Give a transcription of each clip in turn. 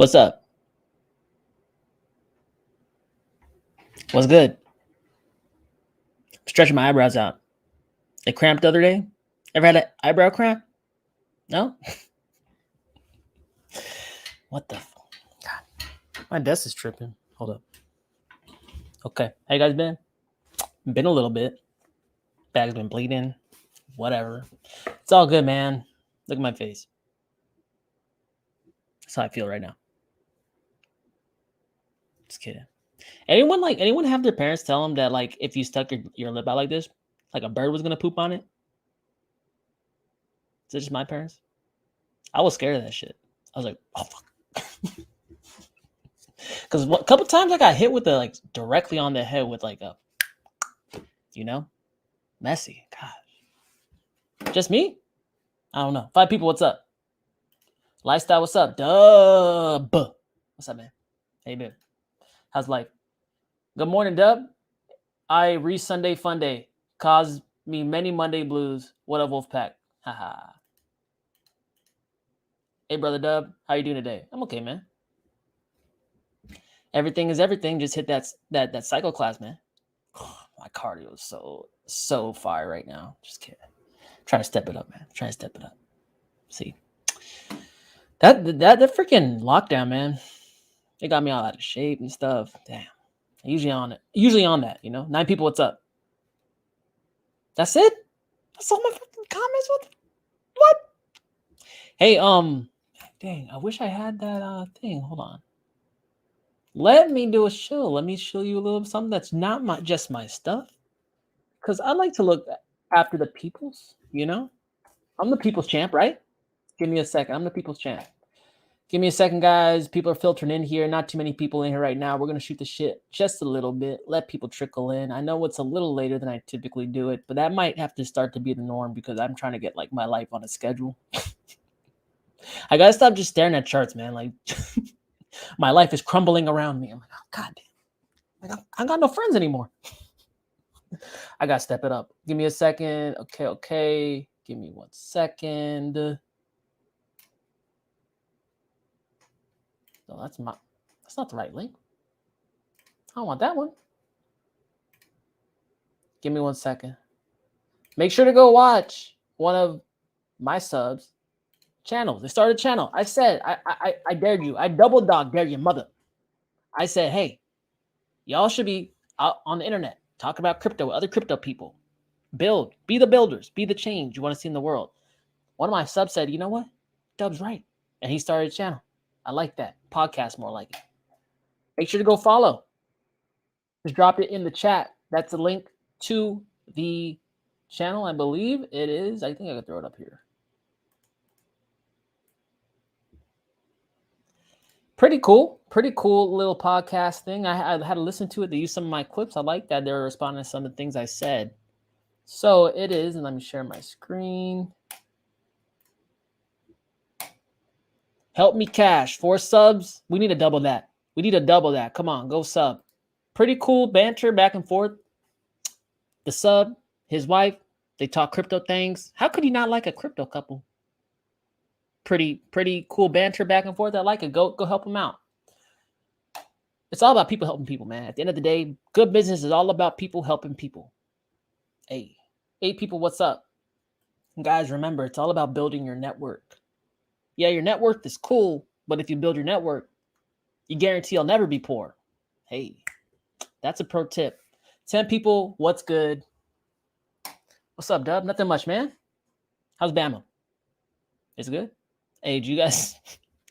What's up? What's good? Stretching my eyebrows out. They cramped the other day. Ever had an eyebrow cramp? No? What the God. My desk is tripping. Hold up. Okay. How you guys been? Been a little bit. Bag's been bleeding. Whatever. It's all good, man. Look at my face. That's how I feel right now. Just kidding. Anyone have their parents tell them that like if you stuck your lip out like this, like a bird was gonna poop on it? Is it just my parents? I was scared of that shit. I was like, oh fuck. Because a couple times I got hit with like directly on the head with like a, messy. Gosh. Just me? I don't know. 5 people, what's up? Lifestyle, what's up? Dub. What's up, man? How you doing? How's life? Good morning, Dub. I Sunday Funday caused me many Monday blues. What up, Wolfpack? Haha. Hey, brother Dub. How you doing today? I'm okay, man. Everything is everything. Just hit that cycle class, man. Oh, my cardio is so fire right now. Just kidding. Trying to step it up, man. Trying to step it up. See. That freaking lockdown, man. It got me all out of shape and stuff. Damn. Usually on that, 9 people, what's up? That's it? That's all my freaking comments? What? Hey, dang, I wish I had that thing. Hold on. Let me do a show. Let me show you a little something that's not just my stuff. Because I like to look after the peoples, I'm the people's champ, right? Give me a second. I'm the people's champ. Give me a second, guys. People are filtering in here. Not too many people in here right now. We're going to shoot the shit just a little bit. Let people trickle in. I know it's a little later than I typically do it, but that might have to start to be the norm because I'm trying to get like my life on a schedule. I got to stop just staring at charts, man. Like my life is crumbling around me. I'm like, oh, God damn. Like, I got no friends anymore. I got to step it up. Give me a second. Okay. Give me 1 second. No, that's not the right link. I don't want that one. Give me 1 second. Make sure to go watch one of my subs channels. They started a channel. I said, I dared you. I double dog dare your mother. I said, hey, y'all should be out on the internet. Talk about crypto with other crypto people. Build. Be the builders. Be the change you want to see in the world. One of my subs said, you know what? Dub's right. And he started a channel. I like that. Podcast more like it. Make sure to go follow. Just dropped it in the chat. That's a link to the channel. I believe it is. I think I could throw it up here. Pretty cool little podcast thing. I had to listen to it. They used some of my clips. I like that. They were responding to some of the things I said. So it is, and let me share my screen. Help me cash 4 subs. We need to double that. Come on, go sub. Pretty cool banter back and forth. The sub, his wife, they talk crypto things. How could you not like a crypto couple? Pretty cool banter back and forth. I like it. Go help them out. It's all about people helping people, man. At the end of the day, good business is all about people helping people. Hey, 8 people, what's up? And guys, remember, it's all about building your network. Yeah, your network is cool, but if you build your network, you guarantee you'll never be poor. Hey, that's a pro tip. 10 people, what's good? What's up, Dub? Nothing much, man. How's Bama? Is it good? Hey, do you guys...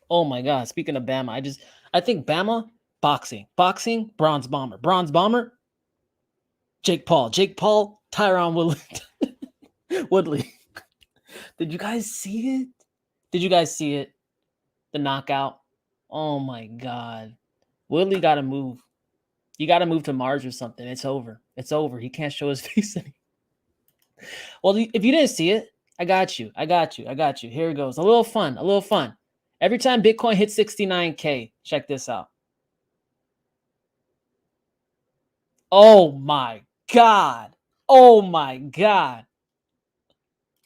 Oh, my God. Speaking of Bama, I think Bama, boxing, bronze bomber, Jake Paul, Tyron Woodley. Did you guys see it? The knockout. Oh, my God. Woodley got to move. You got to move to Mars or something. It's over. He can't show his face anymore. Well, if you didn't see it, I got you. Here it goes. A little fun. Every time Bitcoin hits 69K, check this out. Oh my God.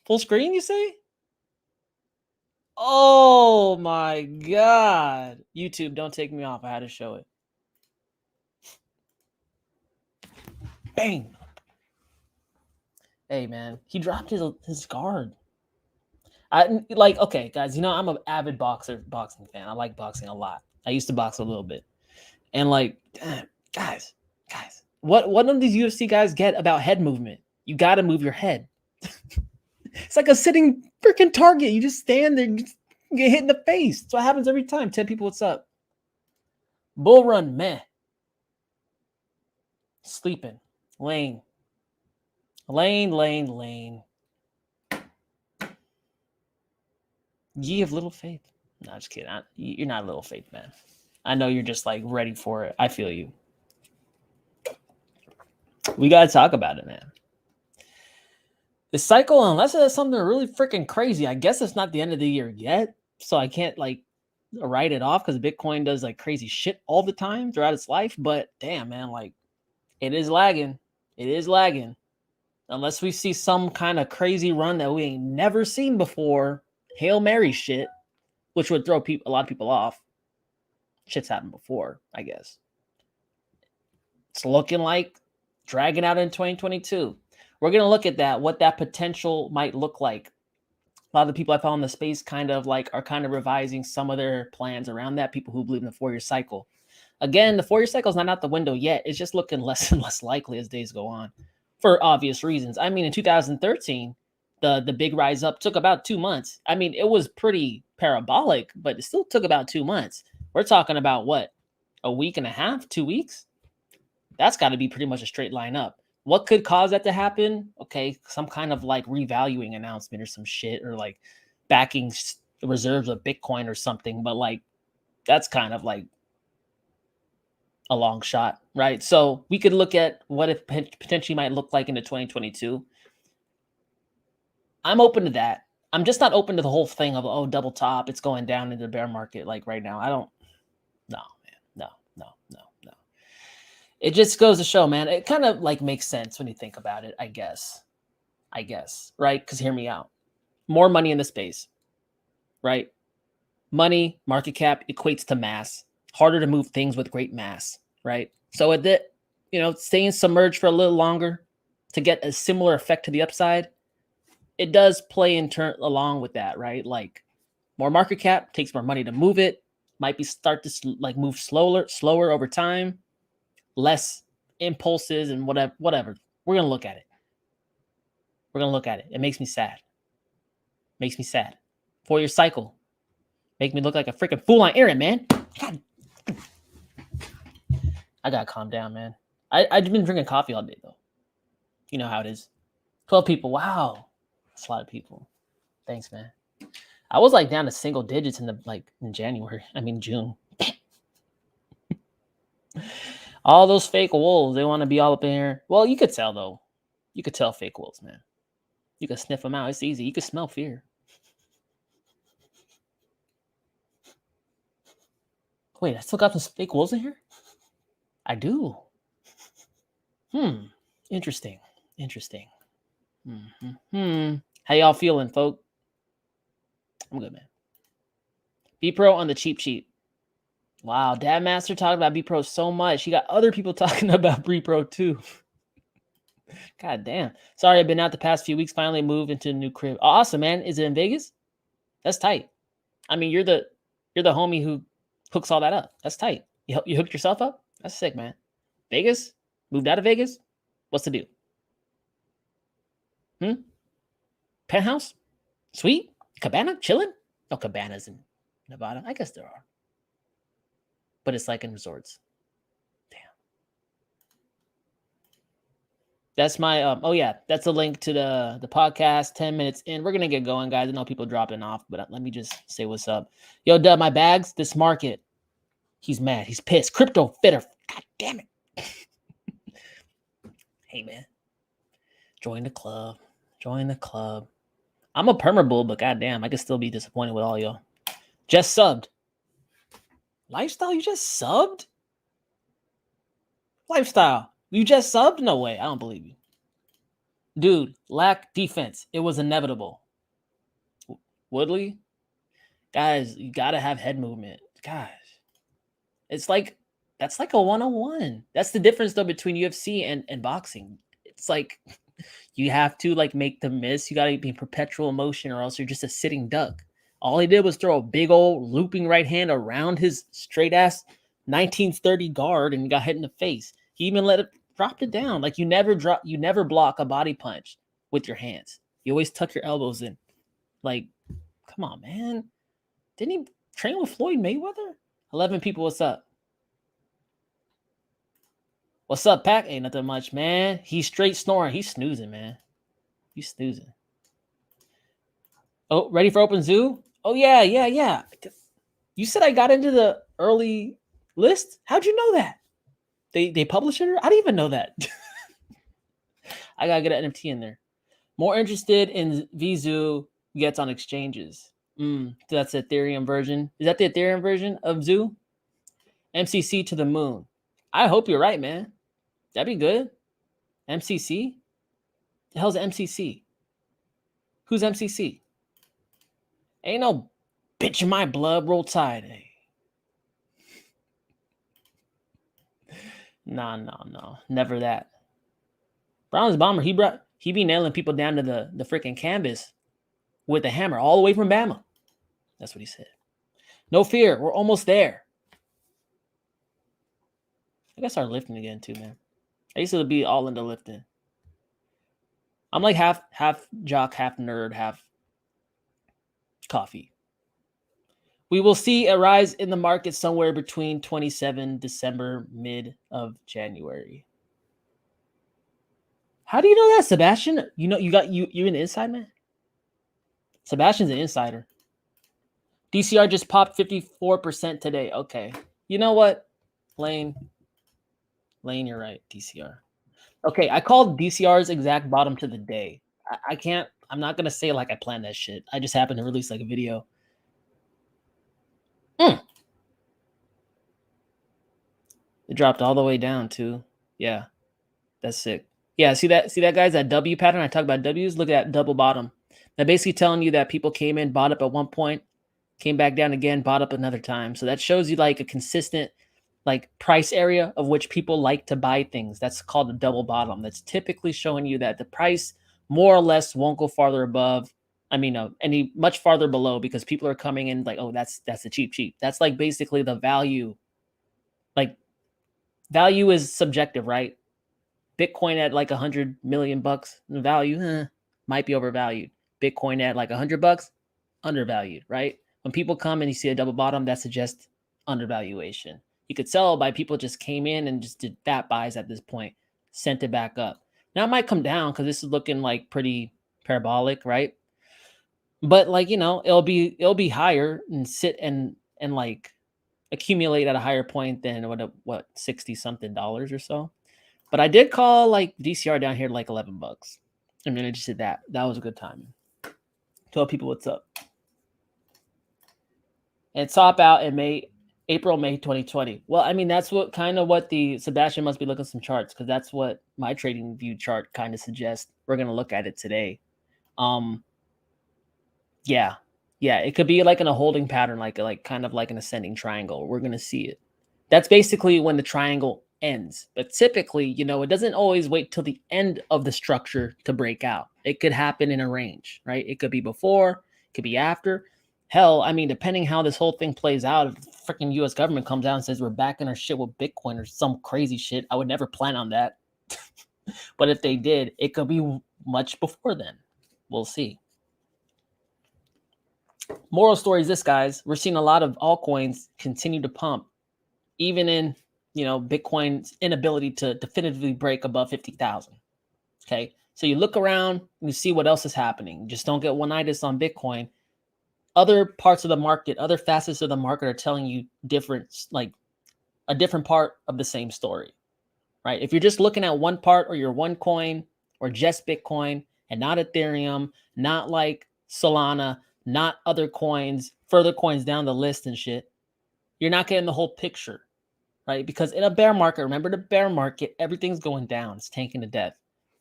Full screen, you say? Oh my God. YouTube, don't take me off. I had to show it. Bang. Hey, man. He dropped his guard. Okay, guys, I'm an avid boxing fan. I like boxing a lot. I used to box a little bit. And damn, guys, what do these UFC guys get about head movement? You got to move your head. It's like a sitting freaking target. You just stand there, you get hit in the face. That's what happens every time. 10 people, what's up? Bull run, meh. Sleeping. Lane. Ye of little faith. No, just kidding. You're not little faith, man. I know you're just ready for it. I feel you. We got to talk about it, man. The cycle, unless it's something really freaking crazy, I guess it's not the end of the year yet. So I can't write it off because Bitcoin does crazy shit all the time throughout its life. But damn, man, it is lagging. It is lagging. Unless we see some kind of crazy run that we ain't never seen before. Hail Mary shit, which would throw a lot of people off. Shit's happened before, I guess. It's looking like dragging out in 2022. We're going to look at that, what that potential might look like. A lot of the people I found in the space are kind of revising some of their plans around that, people who believe in the 4-year cycle. Again, the 4-year cycle is not out the window yet. It's just looking less and less likely as days go on for obvious reasons. I mean, in 2013, the big rise up took about 2 months. I mean, it was pretty parabolic, but it still took about 2 months. We're talking about what? A week and a half, 2 weeks? That's got to be pretty much a straight line up. What could cause that to happen? Okay, some kind of revaluing announcement or some shit, or backing reserves of Bitcoin or something. But that's kind of a long shot, right? So we could look at what it potentially might look like into 2022. I'm open to that. I'm just not open to the whole thing of, double top, it's going down into the bear market right now. I don't. No, man. No. It just goes to show, man, it kind of makes sense when you think about it, I guess, right? Because hear me out. More money in the space, right? Money, market cap equates to mass. Harder to move things with great mass, right? So with it, staying submerged for a little longer to get a similar effect to the upside, it does play in turn along with that, right? More market cap takes more money to move it. Might be start to move slower over time. Less impulses and whatever. We're going to look at it. It makes me sad. 4-year cycle. Make me look like a freaking fool on Aaron, man. God. I got to calm down, man. I've been drinking coffee all day, though. You know how it is. 12 people. Wow. That's a lot of people. Thanks, man. I was down to single digits in June. All those fake wolves, they want to be all up in here. Well, you could tell, though. You could tell fake wolves, man. You could sniff them out. It's easy. You could smell fear. Wait, I still got some fake wolves in here? I do. Interesting. How y'all feeling, folk? I'm good, man. B-Pro on the cheap sheet. Wow, Dad Master talking about B-Pro so much. He got other people talking about B-Pro too. God damn. Sorry, I've been out the past few weeks. Finally moved into a new crib. Awesome, man. Is it in Vegas? That's tight. I mean, you're the homie who hooks all that up. That's tight. You hooked yourself up? That's sick, man. Vegas? Moved out of Vegas? What's the deal? Penthouse? Sweet? Cabana? Chilling? No cabanas in Nevada. I guess there are. But it's in resorts. Damn. That's my that's a link to the podcast. 10 minutes in. We're gonna get going, guys. I know people dropping off, but let me just say what's up. Yo, Dub, my bags, this market. He's mad. He's pissed. Crypto fitter. God damn it. Hey, man. Join the club. I'm a permabull, but goddamn, I can still be disappointed with all y'all. Just subbed. Lifestyle, you just subbed? Lifestyle, you just subbed? No way. I don't believe you. Dude, lack defense. It was inevitable. Woodley? Guys, you gotta have head movement. Gosh. It's like that's like a 101. That's the difference though between UFC and boxing. It's like you have to like make the miss. You gotta be in perpetual motion, or else you're just a sitting duck. All he did was throw a big old looping right hand around his straight ass 1930 guard and got hit in the face. He even dropped it down. Like you never block a body punch with your hands. You always tuck your elbows in. Like, come on, man. Didn't he train with Floyd Mayweather? 11 people, what's up? What's up, Pac? Ain't nothing much, man. He's straight snoring. He's snoozing, man. He's snoozing. Oh, ready for Open Zoo? Oh, yeah. You said I got into the early list? How'd you know that? They publish it? I didn't even know that. I gotta get an NFT in there. More interested in VZoo gets on exchanges. That's the Ethereum version. Is that the Ethereum version of Zoo? MCC to the moon. I hope you're right, man. That'd be good. MCC? The hell's MCC? Who's MCC? Ain't no bitch in my blood, roll tide. Hey. No. Never that. Brown's Bomber, he be nailing people down to the freaking canvas with a hammer all the way from Bama. That's what he said. No fear, we're almost there. I gotta start lifting again too, man. I used to be all into lifting. I'm like half jock, half nerd, half coffee. We will see a rise in the market somewhere between 27 December, mid of January. How do you know that, Sebastian? You know you an inside man? Sebastian's an insider. DCR just popped 54% today. Okay. You know what? Lane, you're right. DCR. Okay, I called DCR's exact bottom to the day. I'm not going to say like I planned that shit. I just happened to release like a video. It dropped all the way down too. Yeah, that's sick. Yeah, see that guys, that W pattern? I talk about W's. Look at that double bottom. That basically telling you that people came in, bought up at one point, came back down again, bought up another time. So that shows you like a consistent like price area of which people like to buy things. That's called a double bottom. That's typically showing you that the price more or less won't go farther above. Any much farther below, because people are coming in like, oh, that's a cheap. That's like basically the value. Like value is subjective, right? Bitcoin at like $100 million in value, might be overvalued. Bitcoin at like $100, undervalued, right? When people come and you see a double bottom, that suggests undervaluation. You could sell by people just came in and just did fat buys at this point, sent it back up. Now it might come down because this is looking like pretty parabolic, right? But like, it'll be higher and sit and like accumulate at a higher point than what $60 something or so. But I did call like DCR down here like $11. And then I just did that. That was a good timing. Tell people what's up. And top out in April, May 2020. Well, that's what the Sebastian must be looking at some charts, because that's what my trading view chart kind of suggests. We're gonna look at it today. Yeah, it could be like in a holding pattern, like kind of like an ascending triangle. We're gonna see it. That's basically when the triangle ends. But typically, it doesn't always wait till the end of the structure to break out. It could happen in a range, right? It could be before, it could be after. Hell, depending how this whole thing plays out, if the freaking U.S. government comes out and says we're backing our shit with Bitcoin or some crazy shit, I would never plan on that. But if they did, it could be much before then. We'll see. Moral story is this, guys. We're seeing a lot of altcoins continue to pump, even in Bitcoin's inability to definitively break above 50,000. Okay, so you look around and you see what else is happening. Just don't get one-itis on Bitcoin. Other parts of the market, other facets of the market are telling you different, like a different part of the same story, right? If you're just looking at one part, or your one coin, or just Bitcoin and not Ethereum, not like Solana, not other coins, further coins down the list and shit, you're not getting the whole picture, right? Because in a bear market, remember the bear market, everything's going down. It's tanking to death.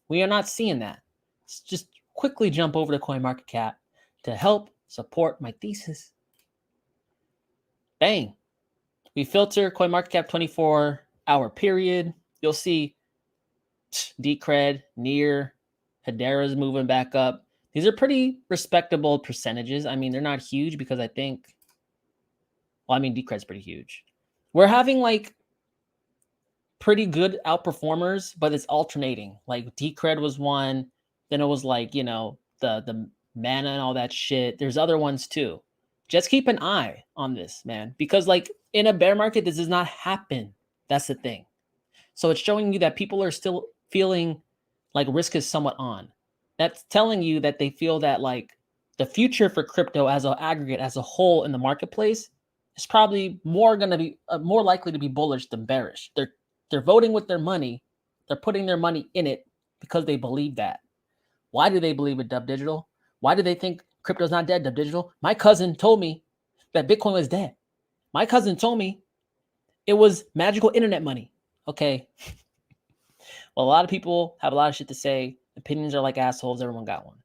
We are not seeing that. Let's just quickly jump over to CoinMarketCap to help support my thesis. Bang. We filter CoinMarketCap 24-hour period. You'll see Decred, Near, Hedera's moving back up. These are pretty respectable percentages. I mean, they're not huge because I think, well, I mean, Decred's pretty huge. We're having like pretty good outperformers, but it's alternating. Like Decred was one, then it was like, you know, the mana and all that shit. There's other ones too. Just keep an eye on this, man, because like in a bear market, this does not happen. That's the thing. So it's showing you that people are still feeling like risk is somewhat on. That's telling you that they feel that like the future for crypto as an aggregate, as a whole in the marketplace is probably more going to be more likely to be bullish than bearish. They're voting with their money. They're putting their money in it because they believe that. Why do they believe it, Dubdigital? Why do they think crypto's not dead, Dubdigital? My cousin told me that Bitcoin was dead. My cousin told me it was magical internet money. Okay. Well, a lot of people have a lot of shit to say. Opinions are like assholes. Everyone got one.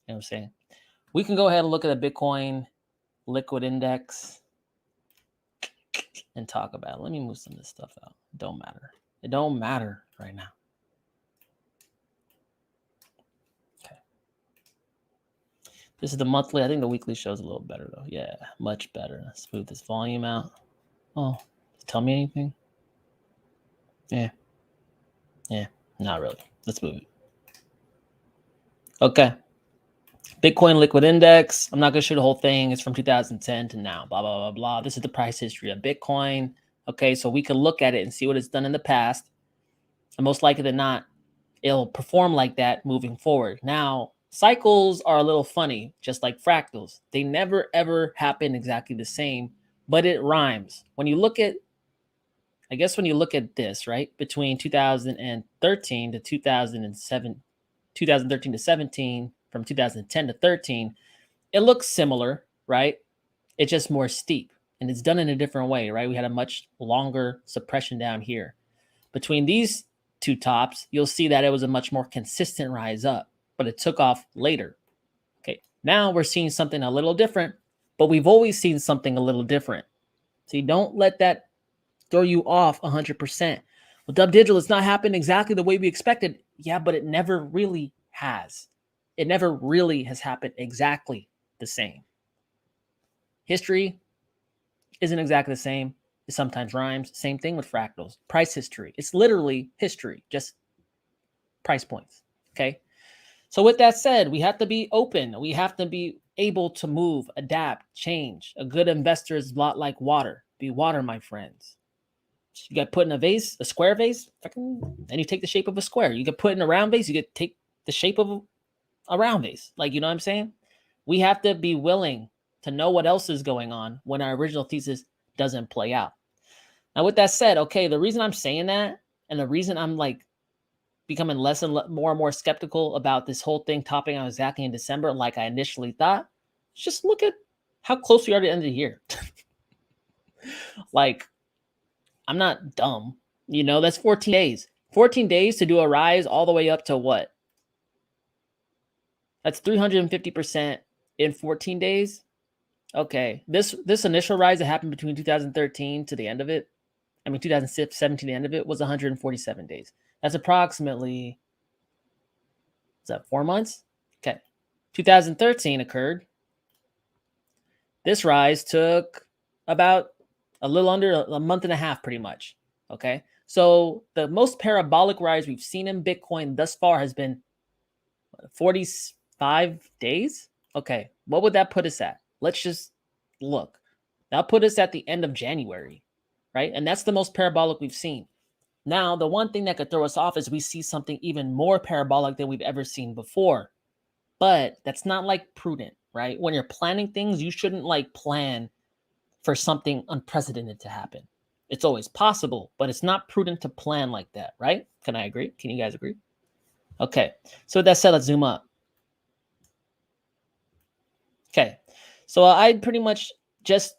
You know what I'm saying? We can go ahead and look at the Bitcoin liquid index and talk about it. Let me move some of this stuff out. It don't matter. It don't matter right now. Okay. This is the monthly. I think the weekly shows a little better though. Yeah, much better. Let's move this volume out. Oh, tell me anything? Yeah. Yeah, not really. Let's move it. Okay. Bitcoin liquid index. I'm not going to show the whole thing. It's from 2010 to now. Blah, blah, blah, blah. This is the price history of Bitcoin. Okay, so we can look at it and see what it's done in the past. And most likely than not, it'll perform like that moving forward. Now, cycles are a little funny, just like fractals. They never, ever happen exactly the same, but it rhymes. When you look at, I guess when you look at this, right, between 2013 to 2007, 2013 to 17, from 2010 to 13, it looks similar, right? It's just more steep and it's done in a different way, right? We had a much longer suppression down here. Between these two tops, you'll see that it was a much more consistent rise up, but it took off later. Okay, now we're seeing something a little different, but we've always seen something a little different. So you don't let that throw you off 100%. Well, Dubdigital, it's not happening exactly the way we expected. Yeah, but it never really has. It never really has happened exactly the same. History isn't exactly the same. It sometimes rhymes. Same thing with fractals. Price history. It's literally history, just price points. Okay. So with that said, we have to be open. We have to be able to move, adapt, change. A good investor is a lot like water. Be water, my friends. You got put in a vase, a square vase, and you take the shape of a square. You get put in a round vase, you get take the shape of a round vase. Like, you know what I'm saying? We have to be willing to know what else is going on when our original thesis doesn't play out. Now, with that said, okay, the reason I'm saying that and the reason I'm like becoming less and more skeptical about this whole thing topping out exactly in December, like I initially thought, just look at how close we are to the end of the year. Like, I'm not dumb. You know, that's 14 days. 14 days to do a rise all the way up to what? That's 350% in 14 days. Okay. This initial rise that happened between 2013 to the end of it, 2017 to the end of it, was 147 days. That's approximately, is that 4 months? Okay. 2013 occurred. This rise took about a little under a month and a half, pretty much. Okay. So the most parabolic rise we've seen in Bitcoin thus far has been 45 days. Okay. What would that put us at? Let's just look. That'll put us at the end of January, right? And that's the most parabolic we've seen. Now, the one thing that could throw us off is we see something even more parabolic than we've ever seen before. But that's not like prudent, right? When you're planning things, you shouldn't like plan for something unprecedented to happen. It's always possible, but it's not prudent to plan like that, right? Can I agree? Can you guys agree? Okay. So with that said, let's zoom up. Okay. So I pretty much just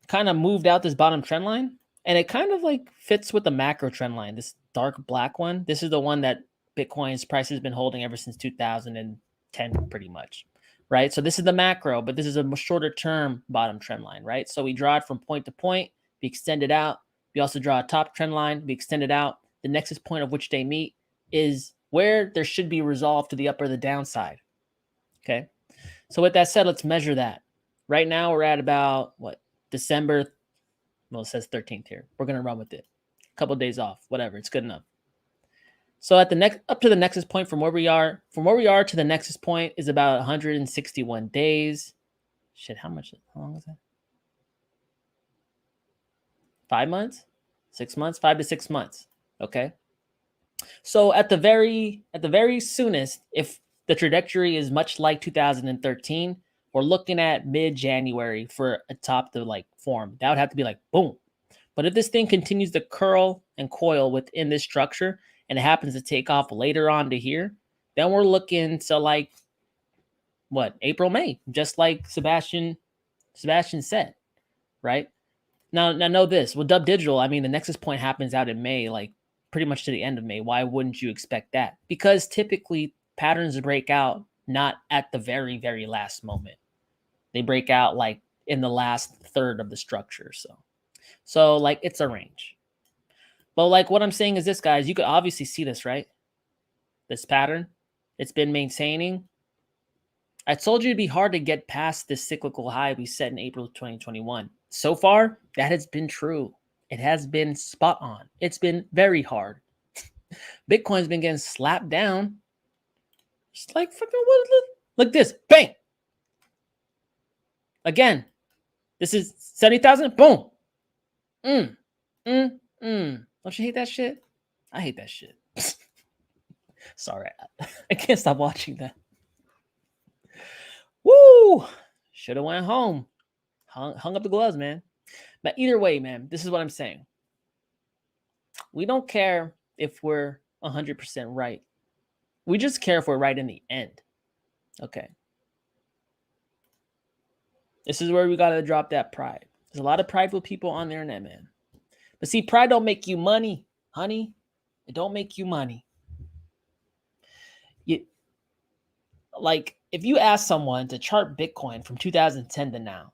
kind of moved out this bottom trend line, and it kind of like fits with the macro trend line, this dark black one. This is the one that Bitcoin's price has been holding ever since 2010, pretty much. right? So this is the macro, but this is a shorter term bottom trend line, right? So we draw it from point to point, we extend it out. We also draw a top trend line, we extend it out. The nexus point of which they meet is where there should be resolve to the up or the downside. Okay. So with that said, let's measure that. Right now we're at about what? December. Well, it says 13th here. We're going to run with it. A couple of days off, whatever. It's good enough. So at the next, up to the nexus point from where we are to the nexus point is about 161 days. Shit, how long is that? 5 months? 6 months? 5 to 6 months. Okay. So at the very soonest, if the trajectory is much like 2013, we're looking at mid-January for a top to like form. That would have to be like boom. But if this thing continues to curl and coil within this structure and it happens to take off later on to here, then we're looking to like what? April, May, just like Sebastian said, right? Now know this. With Dubdigital, I mean, the nexus point happens out in May, like pretty much to the end of May. Why wouldn't you expect that? Because typically patterns break out not at the very, very last moment. They break out like in the last third of the structure. So like it's a range. But like what I'm saying is this, guys, you could obviously see this, right? This pattern, it's been maintaining. I told you it'd be hard to get past this cyclical high we set in April 2021. So far, that has been true. It has been spot on. It's been very hard. Bitcoin's been getting slapped down. Just like fucking like this. Bang. Again, this is 70,000. Boom. Don't you hate that shit? I hate that shit. Sorry. I can't stop watching that. Woo! Should have went home. Hung up the gloves, man. But either way, man, this is what I'm saying. We don't care if we're 100% right. We just care if we're right in the end. Okay. This is where we got to drop that pride. There's a lot of prideful people on the internet, man. But see, pride don't make you money, honey. It don't make you money. Like, if you ask someone to chart Bitcoin from 2010 to now,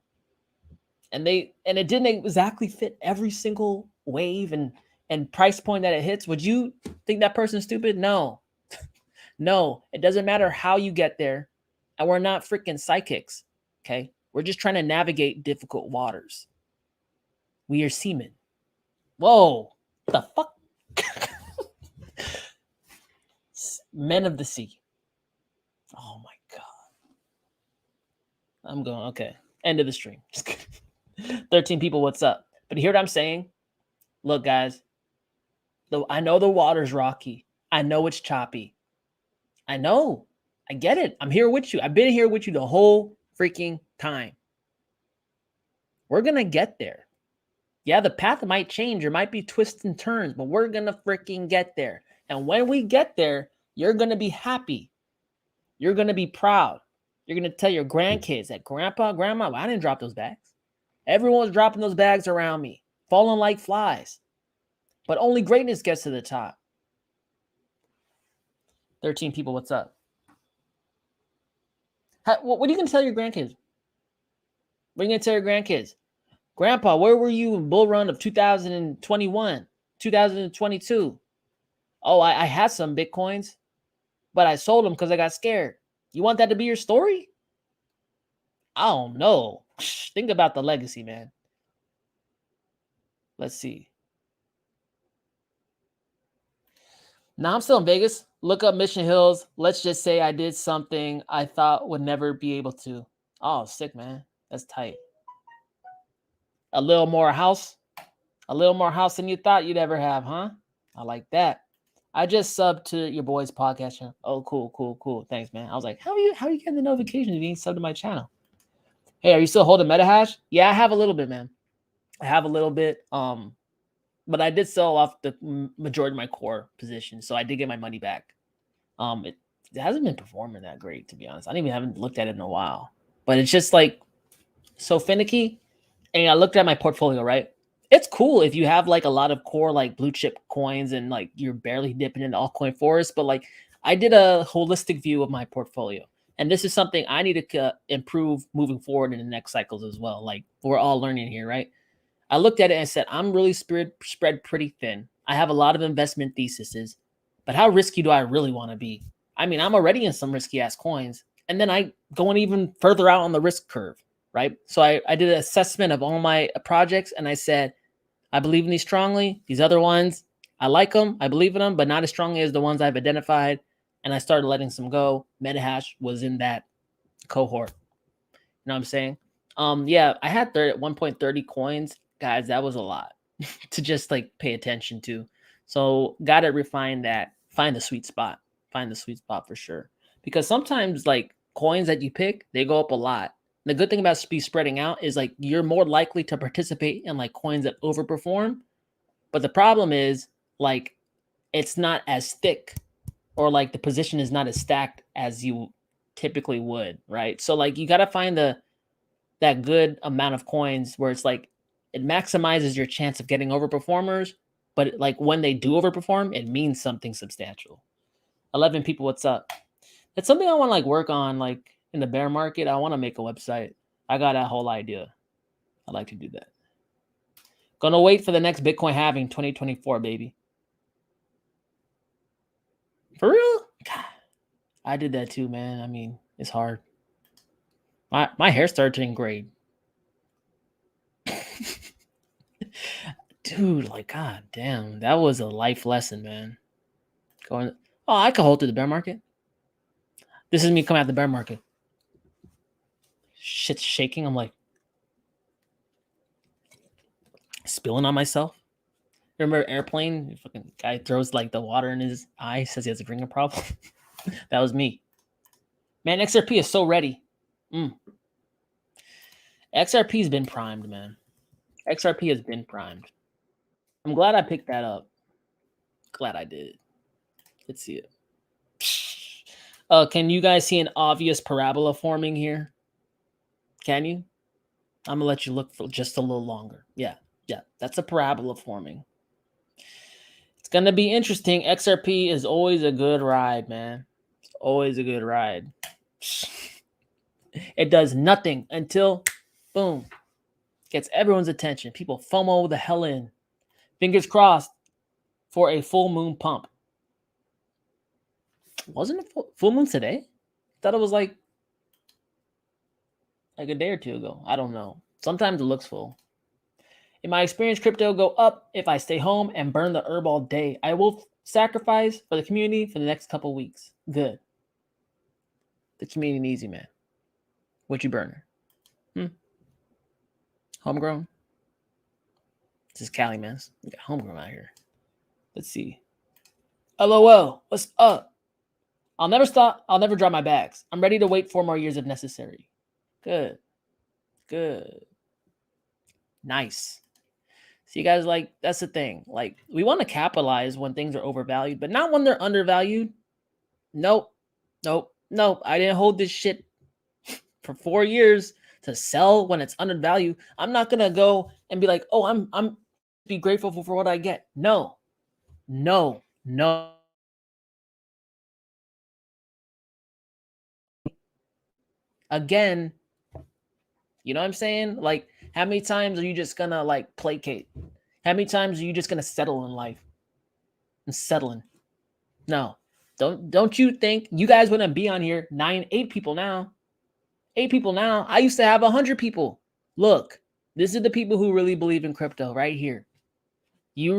and it didn't exactly fit every single wave and price point that it hits, would you think that person's stupid? No. No, it doesn't matter how you get there. And we're not freaking psychics, okay? We're just trying to navigate difficult waters. We are seamen. Whoa, what the fuck? Men of the sea. Oh my God. I'm going, okay. End of the stream. 13 people, what's up? But you hear what I'm saying? Look, guys, I know the water's rocky. I know it's choppy. I know. I get it. I'm here with you. I've been here with you the whole freaking time. We're going to get there. Yeah, the path might change. There might be twists and turns, but we're going to freaking get there. And when we get there, you're going to be happy. You're going to be proud. You're going to tell your grandkids that grandpa, grandma, I didn't drop those bags. Everyone was dropping those bags around me, falling like flies. But only greatness gets to the top. 13 people, what's up? What are you going to tell your grandkids? What are you going to tell your grandkids? Grandpa, where were you in bull run of 2021, 2022? Oh, I had some Bitcoins, but I sold them because I got scared. You want that to be your story? I don't know. Think about the legacy, man. Let's see. Now I'm still in Vegas. Look up Mission Hills. Let's just say I did something I thought would never be able to. Oh, sick, man. That's tight. A little more house than you thought you'd ever have, huh? I like that. I just subbed to your boy's podcast channel. Oh, cool. Thanks, man. I was like, how are you getting the notifications being subbed to my channel? Hey, are you still holding MetaHash? Yeah, I have a little bit, man. I have a little bit. But I did sell off the majority of my core position, so I did get my money back. It hasn't been performing that great, to be honest. I haven't looked at it in a while. But it's just like so finicky. And I looked at my portfolio, right? It's cool if you have like a lot of core like blue chip coins and like you're barely dipping into altcoin forest. But like I did a holistic view of my portfolio. And this is something I need to improve moving forward in the next cycles as well. Like, we're all learning here, right? I looked at it and said, I'm really spread pretty thin. I have a lot of investment theses, but how risky do I really want to be? I mean, I'm already in some risky ass coins, and then I going even further out on the risk curve, right? So I did an assessment of all my projects, and I said, I believe in these strongly. These other ones, I like them, I believe in them, but not as strongly as the ones I've identified. And I started letting some go. MetaHash was in that cohort. You know what I'm saying? Yeah, I had 1.30 coins. Guys, that was a lot to just like pay attention to. So gotta refine that. Find the sweet spot. Find the sweet spot for sure. Because sometimes like coins that you pick, they go up a lot. The good thing about spreading out is like you're more likely to participate in like coins that overperform. But the problem is like it's not as thick, or like the position is not as stacked as you typically would, right? So like you gotta find that good amount of coins where it's like it maximizes your chance of getting overperformers, but like when they do overperform, it means something substantial. 11 people, what's up? That's something I want to like work on, like in the bear market. I want to make a website. I got that whole idea. I'd like to do that. Gonna wait for the next Bitcoin halving 2024, baby. For real? God, I did that too, man. I mean, it's hard. My hair started turning gray. Dude, like, god damn, that was a life lesson, man. I could hold through the bear market. This is me coming out the bear market. Shit's shaking. I'm like spilling on myself. Remember Airplane? The fucking guy throws like the water in his eye, says he has a drinking problem. That was me. Man, XRP is so ready. XRP has been primed, man. XRP has been primed. I'm glad I picked that up. Glad I did. Let's see it. Can you guys see an obvious parabola forming here? Can you? I'm gonna let you look for just a little longer. Yeah, that's a parabola forming. It's gonna be interesting. XRP is always a good ride, man. It's always a good ride. It does nothing until, boom, gets everyone's attention. People FOMO the hell in. Fingers crossed for a full moon pump. Wasn't it full moon today? Thought it was like a day or two ago. I don't know. Sometimes it looks full. In my experience, crypto go up if I stay home and burn the herb all day. I will sacrifice for the community for the next couple weeks. Good. The community needs you, man. What you burning? Homegrown? This is Cali, man. We got homegrown out here. Let's see. LOL. What's up? I'll never stop. I'll never drop my bags. I'm ready to wait 4 more years if necessary. Good. Nice. See, guys, like, that's the thing. Like, we want to capitalize when things are overvalued, but not when they're undervalued. Nope. I didn't hold this shit for 4 years to sell when it's undervalued. I'm not going to go and be like, oh, I'm be grateful for what I get. No. Again, you know what I'm saying? Like, how many times are you just gonna like placate? How many times are you just gonna settle in life? And settling. No. Don't you think you guys wouldn't be on here? 8 people now. 8 people now. I used to have 100 people. Look, this is the people who really believe in crypto right here. You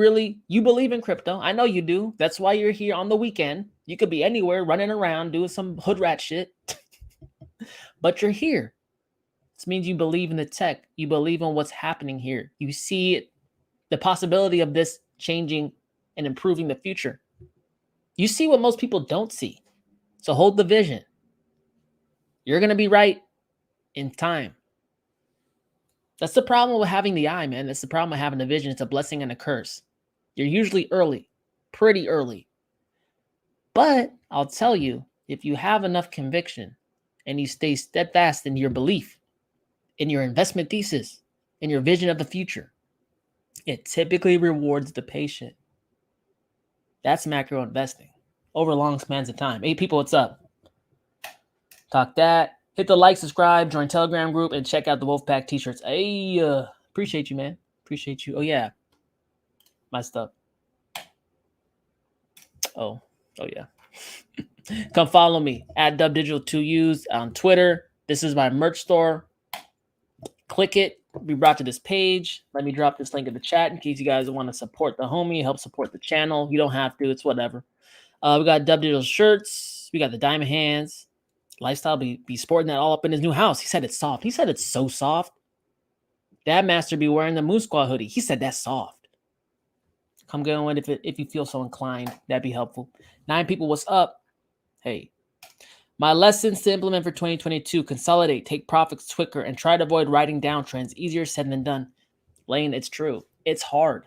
believe in crypto. I know you do. That's why you're here on the weekend. You could be anywhere running around doing some hood rat shit. But you're here. This means you believe in the tech. You believe in what's happening here. You see it, the possibility of this changing and improving the future. You see what most people don't see. So hold the vision. You're going to be right in time. That's the problem with having the eye, man. That's the problem with having the vision. It's a blessing and a curse. You're usually early, pretty early. But I'll tell you, if you have enough conviction and you stay steadfast in your belief, in your investment thesis, in your vision of the future, it typically rewards the patient. That's macro investing over long spans of time. 8 people, what's up? Talk that. Hit the like, subscribe, join Telegram group, and check out the Wolfpack t-shirts. Hey, appreciate you, man. Appreciate you. Oh, yeah. My stuff. Oh, yeah. Come follow me at Dubdigital 2Us on Twitter. This is my merch store. Click it. Be brought to this page. Let me drop this link in the chat in case you guys want to support the homie, help support the channel. You don't have to. It's whatever. We got Dubdigital shirts. We got the diamond hands. Lifestyle be sporting that all up in his new house. He said it's soft. He said it's so soft. Dad Master be wearing the Moose Squad hoodie. He said that's soft. Come get on it if you feel so inclined. That'd be helpful. 9 people, what's up? Hey. My lessons to implement for 2022: consolidate, take profits quicker, and try to avoid writing down trends. Easier said than done. Lane, it's true. It's hard.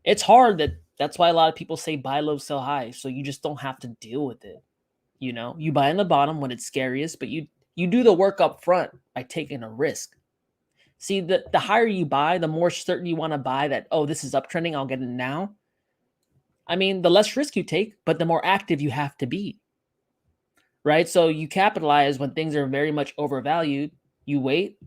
It's hard. That's why a lot of people say buy low, sell high. So you just don't have to deal with it. You know, you buy in the bottom when it's scariest, but you do the work up front by taking a risk. See, the higher you buy, the more certain you want to buy that, oh, this is uptrending, I'll get it now. I mean, the less risk you take, but the more active you have to be. Right? So you capitalize when things are very much overvalued. You wait,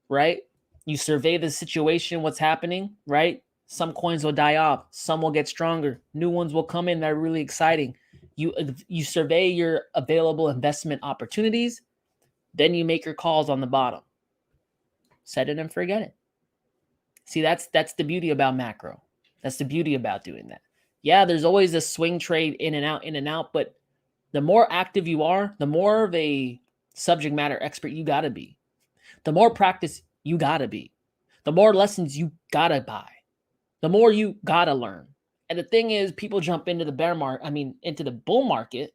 right? You survey the situation, what's happening, right? Some coins will die off. Some will get stronger. New ones will come in that are really exciting. You survey your available investment opportunities. Then you make your calls on the bottom. Set it and forget it. See, that's the beauty about macro. That's the beauty about doing that. Yeah, there's always a swing trade in and out, but the more active you are, the more of a subject matter expert you got to be. The more practice you got to be. The more lessons you got to buy. The more you got to learn. And the thing is, people jump into the into the bull market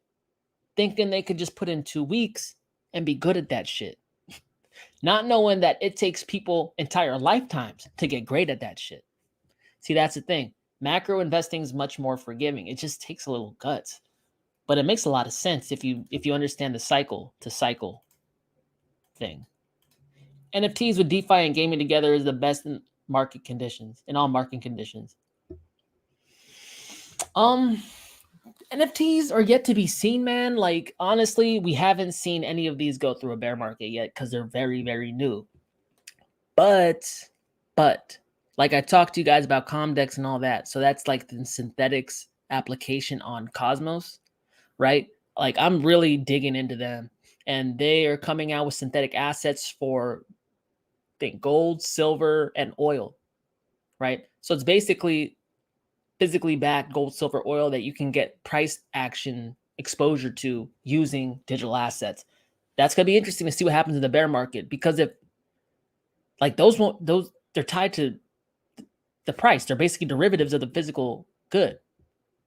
thinking they could just put in 2 weeks and be good at that shit. Not knowing that it takes people entire lifetimes to get great at that shit. See, that's the thing. Macro investing is much more forgiving. It just takes a little guts. But it makes a lot of sense if you understand the cycle to cycle thing. NFTs with DeFi and gaming together is the best in market conditions, in all market conditions. NFTs are yet to be seen, man. Like, honestly, we haven't seen any of these go through a bear market yet because they're very, very new. But, like I talked to you guys about Comdex and all that. So that's like the synthetics application on Cosmos, right? Like, I'm really digging into them. And they are coming out with synthetic assets for, I think, gold, silver, and oil, right? So it's basically physically backed gold, silver, oil that you can get price action exposure to using digital assets. That's going to be interesting to see what happens in the bear market, because if like those they're tied to the price, they're basically derivatives of the physical good.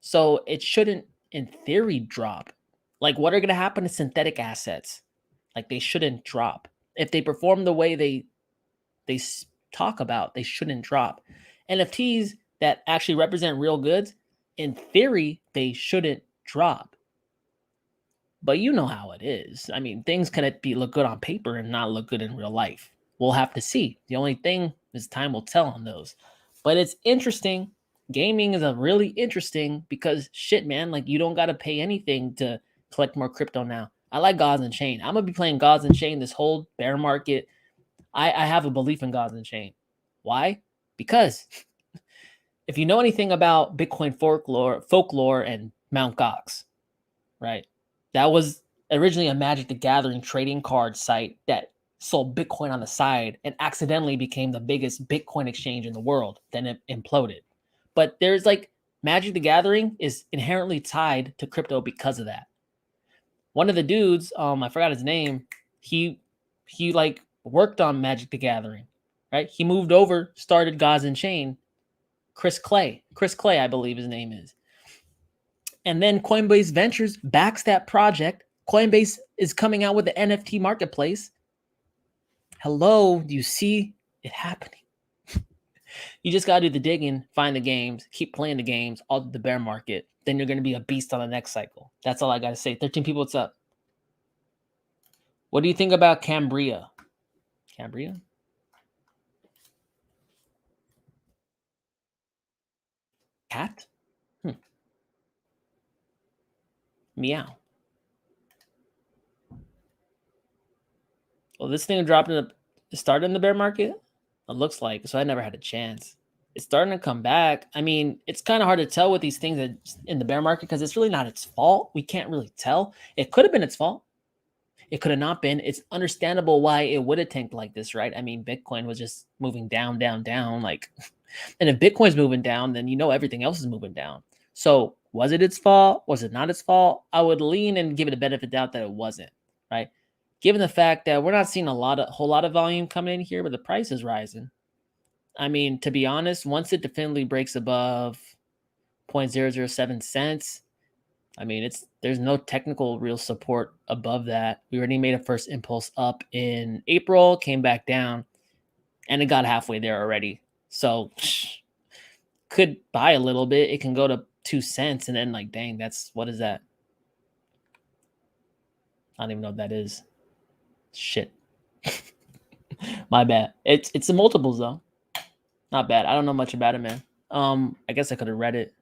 So it shouldn't, in theory, drop. Like, what are going to happen to synthetic assets? Like, they shouldn't drop. If they perform the way they talk about, they shouldn't drop. NFTs that actually represent real goods, in theory, they shouldn't drop. But you know how it is. I mean, things can look good on paper and not look good in real life. We'll have to see. The only thing is time will tell on those. But it's interesting. Gaming is a really interesting because shit, man, like, you don't got to pay anything to collect more crypto now. I like Gods and Chain. I'm going to be playing Gods and Chain this whole bear market. I have a belief in Gods and Chain. Why? Because if you know anything about Bitcoin folklore and Mt. Gox, right? That was originally a Magic the Gathering trading card site that sold Bitcoin on the side and accidentally became the biggest Bitcoin exchange in the world. Then it imploded. But there's like, Magic the Gathering is inherently tied to crypto because of that. One of the dudes, I forgot his name, he like worked on Magic the Gathering, right? He moved over, started Gods and Chain. Chris Clay, I believe his name is. And then Coinbase Ventures backs that project. Coinbase is coming out with the NFT marketplace. Hello, do you see it happening? You just got to do the digging, find the games, keep playing the games, all the bear market. Then you're going to be a beast on the next cycle. That's all I got to say. 13 people, what's up? What do you think about Cambria? Cambria? Cat? Meow. Well, this thing dropped it started in the bear market. It looks like so. I never had a chance. It's starting to come back. I mean, it's kind of hard to tell with these things that in the bear market because it's really not its fault. We can't really tell. It could have been its fault. It could have not been. It's understandable why it would have tanked like this, right? I mean, Bitcoin was just moving down, down, down. Like, and if Bitcoin's moving down, then you know everything else is moving down. So was it its fault? Was it not its fault? I would lean and give it a benefit of doubt that it wasn't, right? Given the fact that we're not seeing a whole lot of volume coming in here, but the price is rising. I mean, to be honest, once it definitively breaks above 0.007 cents, I mean, there's no technical real support above that. We already made a first impulse up in April, came back down, and it got halfway there already. So could buy a little bit. It can go to 2 cents, and then like, dang, what is that? I don't even know what that is. Shit. My bad. It's the multiples though. Not bad. I don't know much about it, man. I guess I could have read it.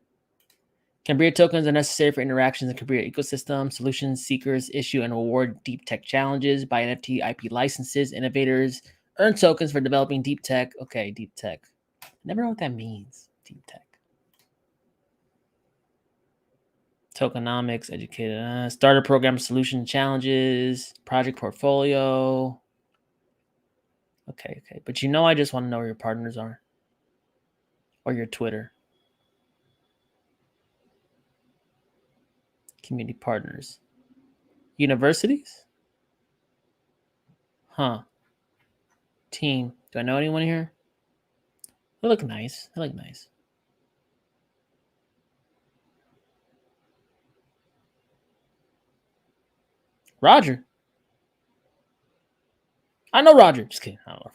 Cambria tokens are necessary for interactions in the Cambria ecosystem. Solution seekers issue and reward deep tech challenges, buy NFT IP licenses. Innovators earn tokens for developing deep tech. Okay, deep tech. I never know what that means. Deep tech. Tokenomics, educated. Starter program solution challenges. Project portfolio. Okay. But you know I just want to know where your partners are. Or your Twitter. Community partners. Universities? Huh. Team. Do I know anyone here? They look nice. Roger. I know Roger. Just kidding. I don't know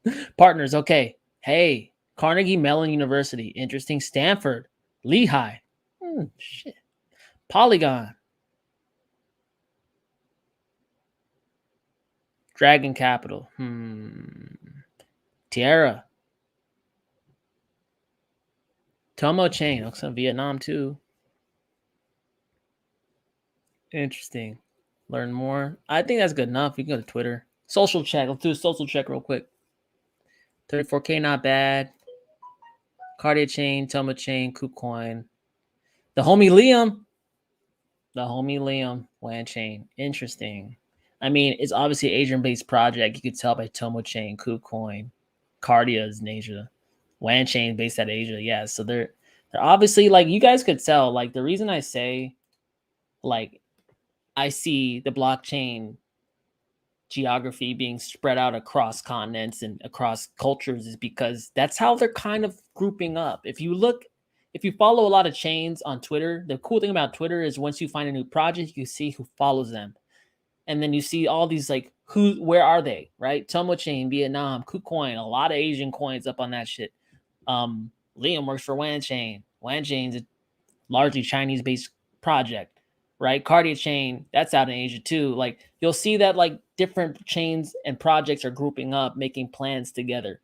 Roger. Partners. Okay. Hey. Carnegie Mellon University. Interesting. Stanford. Lehigh. Shit. Polygon. Dragon Capital. Tierra. Tomo Chain. Looks like Vietnam too. Interesting. Learn more. I think that's good enough. You can go to Twitter. Social check. Let's do a social check real quick. 34K, not bad. Cardia Chain, Tomo Chain, Kucoin. The homie Liam, WAN Chain. Interesting. I mean, it's obviously an Asian-based project. You could tell by Tomo Chain, Kucoin. Cardia is in Asia. WAN Chain based out of Asia. Yeah, so they're obviously, like, you guys could tell, like, the reason I say, like, I see the blockchain geography being spread out across continents and across cultures is because that's how they're kind of grouping up. If you follow a lot of chains on Twitter, the cool thing about Twitter is once you find a new project, you see who follows them. And then you see all these, like, where are they, right? Tomo Chain, Vietnam, Kucoin, a lot of Asian coins up on that shit. Liam works for WAN Chain. WAN Chain's a largely Chinese-based project, right? Cardia Chain, that's out in Asia too. Like, you'll see that, like, different chains and projects are grouping up, making plans together,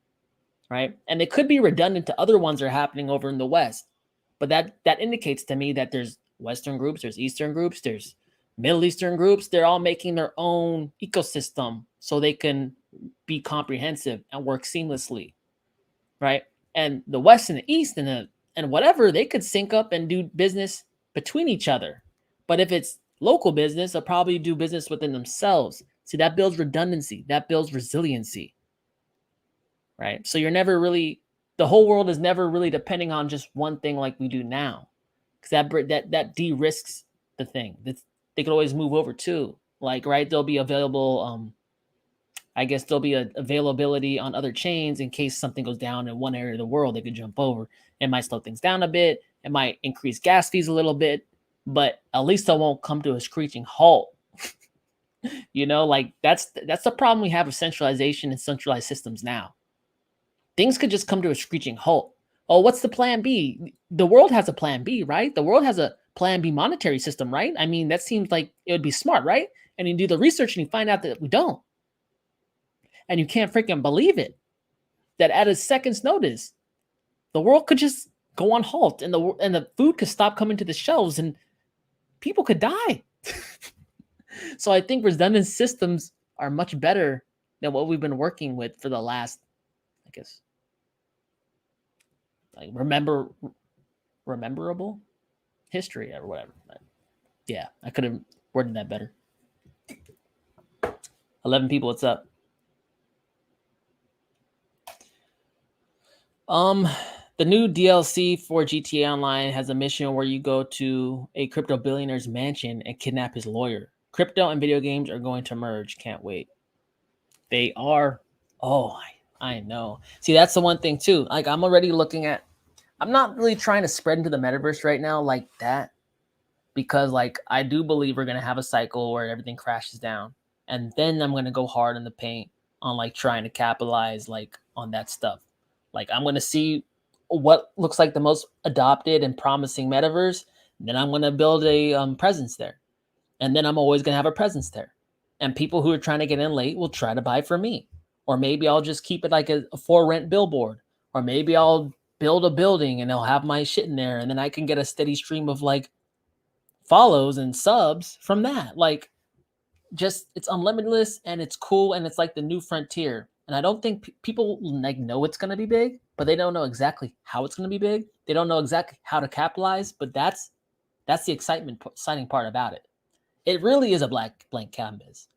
right? And it could be redundant to other ones that are happening over in the West. But that indicates to me that there's Western groups, there's Eastern groups, there's Middle Eastern groups. They're all making their own ecosystem so they can be comprehensive and work seamlessly, right? And the West and the East and whatever, they could sync up and do business between each other. But if it's local business, they'll probably do business within themselves. See, that builds redundancy. That builds resiliency, right? So the whole world is never really depending on just one thing like we do now, because that de-risks the thing. They could always move over too. Like, right, there'll be available, I guess there'll be an availability on other chains in case something goes down in one area of the world, they could jump over. It might slow things down a bit. It might increase gas fees a little bit, but at least it won't come to a screeching halt. You know, like that's the problem we have with centralization and centralized systems now. Things could just come to a screeching halt. Oh, what's the plan B? The world has a plan B, right? The world has a plan B monetary system, right? I mean, that seems like it would be smart, right? And you do the research and you find out that we don't. And you can't freaking believe it, that at a second's notice, the world could just go on halt and the food could stop coming to the shelves and people could die. So I think redundant systems are much better than what we've been working with for the last, I guess, like rememberable history or whatever. But yeah, I could have worded that better. 11 people, what's up? The new DLC for GTA Online has a mission where you go to a crypto billionaire's mansion and kidnap his lawyer. Crypto and video games are going to merge. Can't wait. They are. Oh, I know. See, that's the one thing too. Like, I'm already looking at. I'm not really trying to spread into the metaverse right now like that, because like I do believe we're gonna have a cycle where everything crashes down, and then I'm gonna go hard in the paint on like trying to capitalize like on that stuff. Like, I'm gonna see what looks like the most adopted and promising metaverse, and then I'm gonna build a presence there, and then I'm always gonna have a presence there, and people who are trying to get in late will try to buy from me, or maybe I'll just keep it like a for rent billboard, or maybe I'll build a building and I'll have my shit in there, and then I can get a steady stream of like follows and subs from that. Like, just it's unlimitless and it's cool and it's like the new frontier. And I don't think people like know it's going to be big, but they don't know exactly how it's going to be big. They don't know exactly how to capitalize, but that's the exciting part about it. It really is a blank canvas.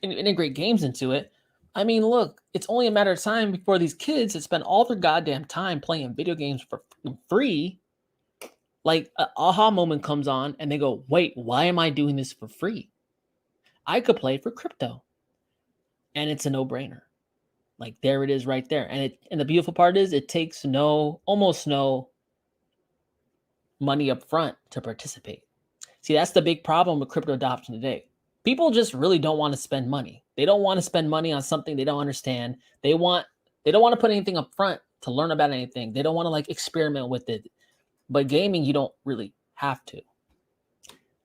And integrate games into it. I mean, look, it's only a matter of time before these kids that spend all their goddamn time playing video games for free, like an aha moment comes on and they go, wait, why am I doing this for free? I could play for crypto. And it's a no-brainer. Like, there it is right there. And the beautiful part is it takes almost no money up front to participate. See, that's the big problem with crypto adoption today. People just really don't want to spend money. They don't want to spend money on something they don't understand. They don't want to put anything up front to learn about anything. They don't want to like experiment with it. But gaming, you don't really have to.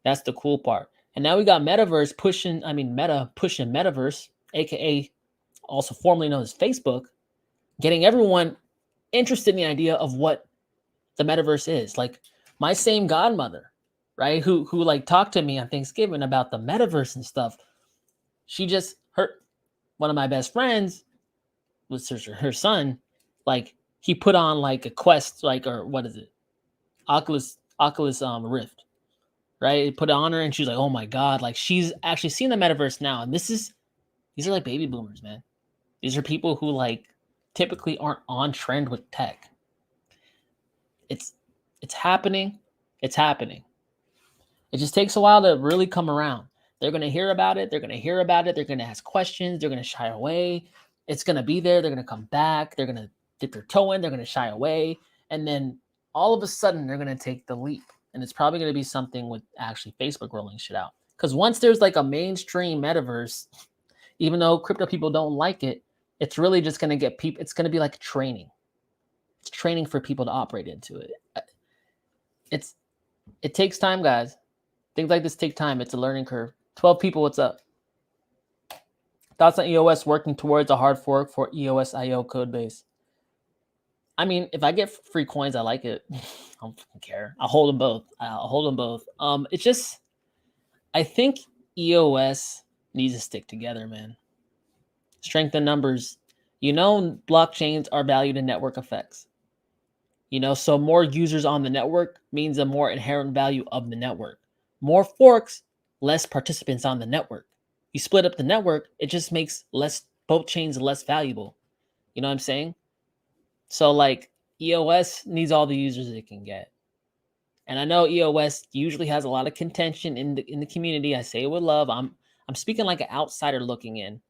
That's the cool part. And now we got Meta pushing Metaverse, aka also formerly known as Facebook, getting everyone interested in the idea of what the metaverse is. Like, my same godmother, right, who like talked to me on Thanksgiving about the metaverse and stuff. She just one of my best friends was her son, like he put on like a Quest, like, or what is it? Oculus Rift. Right? It put it on her and she was like, oh my God, like she's actually seen the metaverse now. And these are like baby boomers, man. These are people who like typically aren't on trend with tech. It's happening. It's happening. It just takes a while to really come around. They're going to hear about it. They're going to ask questions. They're going to shy away. It's going to be there. They're going to come back. They're going to dip their toe in. They're going to shy away. And then all of a sudden, they're going to take the leap. And it's probably going to be something with actually Facebook rolling shit out. Because once there's like a mainstream metaverse, even though crypto people don't like it, it's really just going to get people. It's going to be like training. It's training for people to operate into it. It takes time, guys. Things like this take time. It's a learning curve. 12 people, what's up? Thoughts on EOS working towards a hard fork for EOS IO code base? I mean, if I get free coins, I like it. I don't care. I'll hold them both. It's just, I think EOS needs to stick together, man. Strength in numbers. Blockchains are valued in network effects. So more users on the network means a more inherent value of the network. More forks, less participants on the network. You split up the network, it just makes both chains less valuable. You know what I'm saying? So like EOS needs all the users it can get. And I know EOS usually has a lot of contention in the community. I say it with love. I'm speaking like an outsider looking in.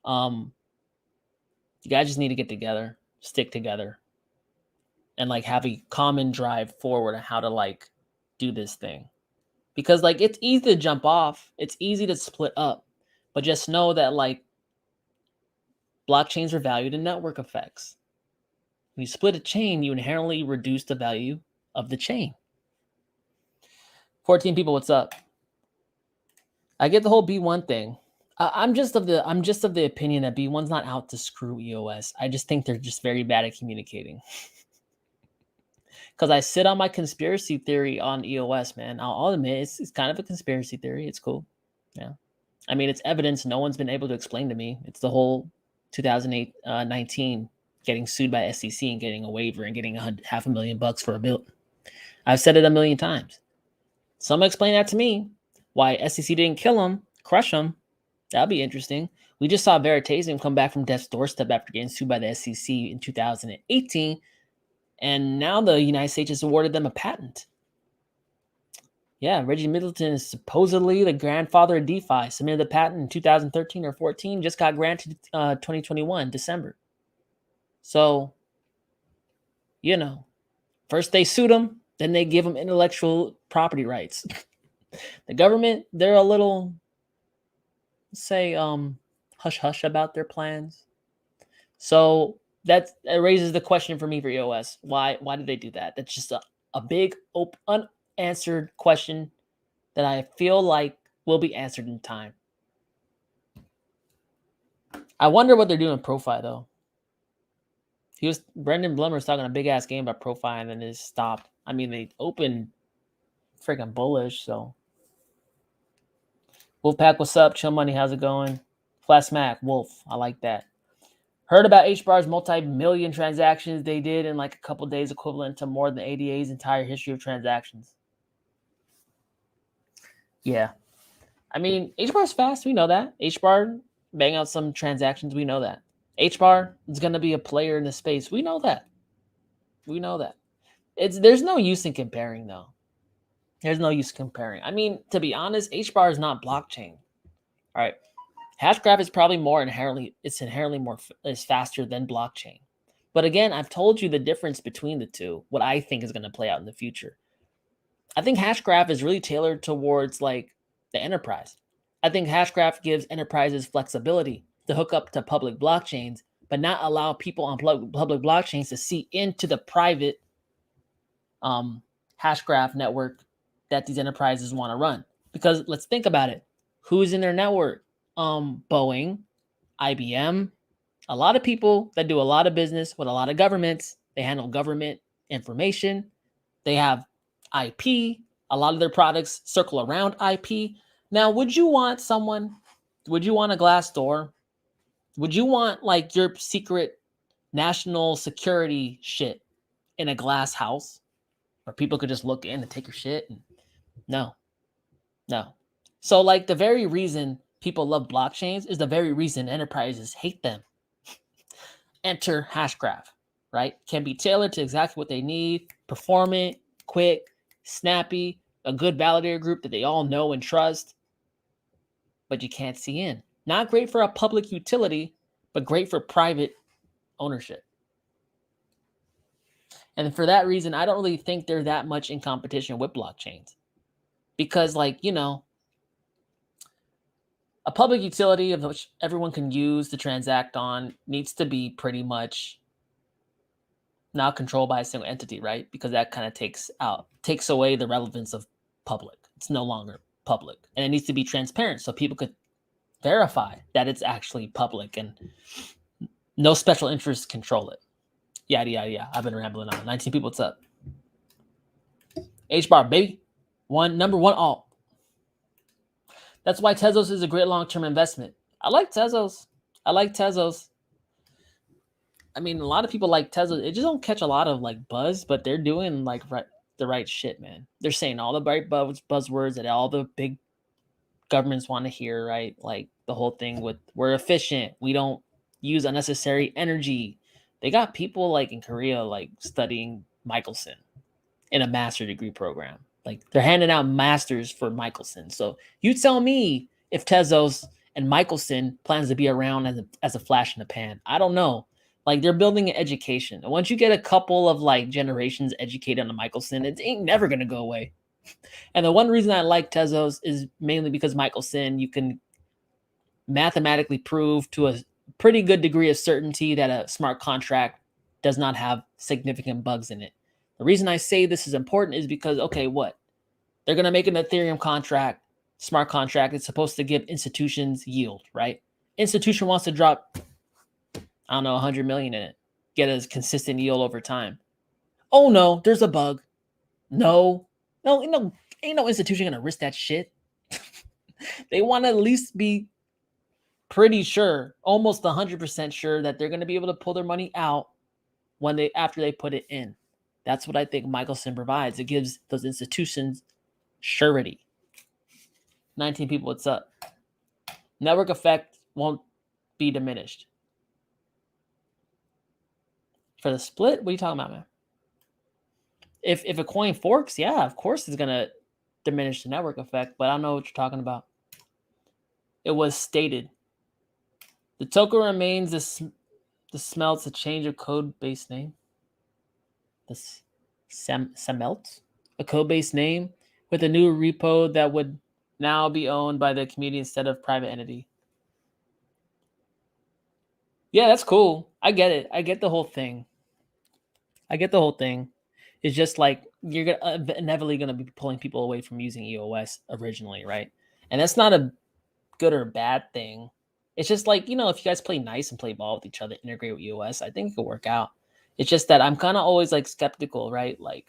You guys just need to get together, stick together, and like have a common drive forward on how to like do this thing. Because like it's easy to jump off, it's easy to split up, but just know that like blockchains are valued in network effects. When you split a chain, you inherently reduce the value of the chain. 14 people, what's up? I get the whole B1 thing. I'm just of the opinion that B1's not out to screw EOS. I just think they're just very bad at communicating. Because I sit on my conspiracy theory on EOS, man. I'll admit it's kind of a conspiracy theory. It's cool. Yeah. I mean, it's evidence no one's been able to explain to me. It's the whole 2019 getting sued by SEC and getting a waiver and getting $500,000 for a bill. I've said it a million times. Someone explain that to me. Why SEC didn't kill him, crush him. That'd be interesting. We just saw Veritasium come back from death's doorstep after getting sued by the SEC in 2018, and now the United States has awarded them a patent. Yeah, Reggie Middleton is supposedly the grandfather of DeFi. Submitted the patent in 2013 or 14, just got granted 2021, December. So, first they sued him, then they give him intellectual property rights. The government, they're a little, say, hush-hush about their plans. So that raises the question for me for EOS. Why did they do that? That's just a big, unanswered question that I feel like will be answered in time. I wonder what they're doing with Profi, though. Brendan Blummer was talking a big-ass game about Profi, and then it stopped. I mean, they opened freaking bullish, so. Wolfpack, what's up? Chill Money, how's it going? Flat Smack, Wolf, I like that. Heard about HBar's multi-million transactions they did in like a couple days, equivalent to more than ADA's entire history of transactions. Yeah. I mean, HBar's fast. We know that. HBar bang out some transactions. We know that. HBar is going to be a player in the space. We know that. We know that. There's no use in comparing, though. There's no use comparing. I mean, to be honest, HBar is not blockchain. All right. Hashgraph is probably it's faster than blockchain. But again, I've told you the difference between the two, what I think is going to play out in the future. I think Hashgraph is really tailored towards like the enterprise. I think Hashgraph gives enterprises flexibility to hook up to public blockchains, but not allow people on public blockchains to see into the private Hashgraph network that these enterprises want to run. Because let's think about it. Who's in their network? Boeing, IBM, a lot of people that do a lot of business with a lot of governments. They handle government information. They have IP. A lot of their products circle around IP. Now, would you want a Glassdoor? Would you want like your secret national security shit in a glass house where people could just look in and take your shit? No. So like the very reason people love blockchains is the very reason enterprises hate them. Enter Hashgraph, right? Can be tailored to exactly what they need, performant, quick, snappy, a good validator group that they all know and trust, but you can't see in. Not great for a public utility, but great for private ownership. And for that reason, I don't really think they're that much in competition with blockchains. Because a public utility of which everyone can use to transact on needs to be pretty much not controlled by a single entity, right? Because that kind of takes away the relevance of public. It's no longer public. And it needs to be transparent so people could verify that it's actually public and no special interests control it. Yada, yada, yada. I've been rambling on. 19 people, what's up? HBar, baby. Number one alt. That's why Tezos is a great long-term investment. I like Tezos. I mean, a lot of people like Tezos. It just don't catch a lot of like buzz, but they're doing like the right shit, man. They're saying all the right buzzwords that all the big governments want to hear, right? Like the whole thing with we're efficient. We don't use unnecessary energy. They got people like in Korea like studying Michelson in a master degree program. Like they're handing out masters for Michelson. So you tell me if Tezos and Michelson plans to be around as a flash in the pan. I don't know. Like they're building an education. And once you get a couple of like generations educated on the Michelson, it ain't never going to go away. And the one reason I like Tezos is mainly because Michelson, you can mathematically prove to a pretty good degree of certainty that a smart contract does not have significant bugs in it. The reason I say this is important is because, okay, what? They're going to make an Ethereum contract, smart contract. It's supposed to give institutions yield, right? Institution wants to drop, I don't know, 100 million in it, get a consistent yield over time. Oh, no, there's a bug. No, ain't no institution going to risk that shit. They want to at least be pretty sure, almost 100% sure that they're going to be able to pull their money out after they put it in. That's what I think Michelson provides. It gives those institutions surety. 19 people, what's up? Network effect won't be diminished. For the split, what are you talking about, man? If a coin forks, yeah, of course it's going to diminish the network effect, but I don't know what you're talking about. It was stated. The token remains the smelts a change of code base name. The Semelt, a code base name with a new repo that would now be owned by the community instead of private entity. Yeah, that's cool. I get it. I get the whole thing. It's just like you're inevitably going to be pulling people away from using EOS originally, right? And that's not a good or bad thing. It's just like, if you guys play nice and play ball with each other, integrate with EOS, I think it could work out. It's just that I'm kind of always like skeptical, right? Like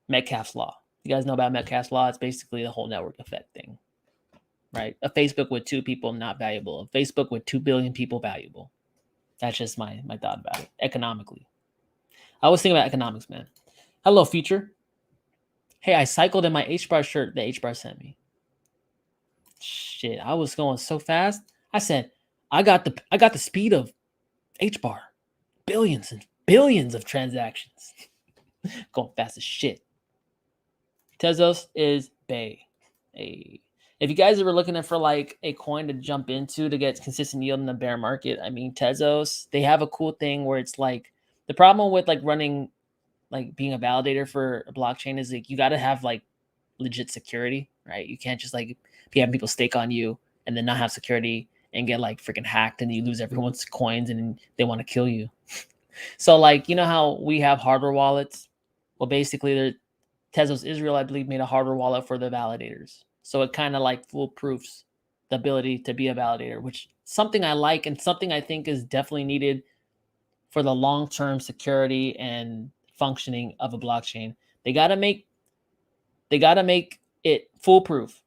Metcalfe's law. You guys know about Metcalfe's law? It's basically the whole network effect thing, right? A Facebook with 2 people, not valuable. A Facebook with 2 billion people, valuable. That's just my thought about it economically. I was thinking about economics, man. Hello, future. Hey, I cycled in my H-bar shirt that H-bar sent me. Shit, I was going so fast. I said, I got the speed of H-bar. Billions and billions of transactions. Going fast as shit. Tezos is Bay. If you guys are looking for like a coin to jump into to get consistent yield in the bear market, I mean, Tezos, they have a cool thing where it's like the problem with like running, like being a validator for a blockchain is like you got to have like legit security, right? You can't just like be having people stake on you and then not have security and get like freaking hacked and you lose everyone's coins and they want to kill you. So like, you know how we have hardware wallets? Well, basically, Tezos Israel, I believe, made a hardware wallet for the validators. So it kind of like foolproofs the ability to be a validator, which something I like and something I think is definitely needed for the long-term security and functioning of a blockchain. They got to make it foolproof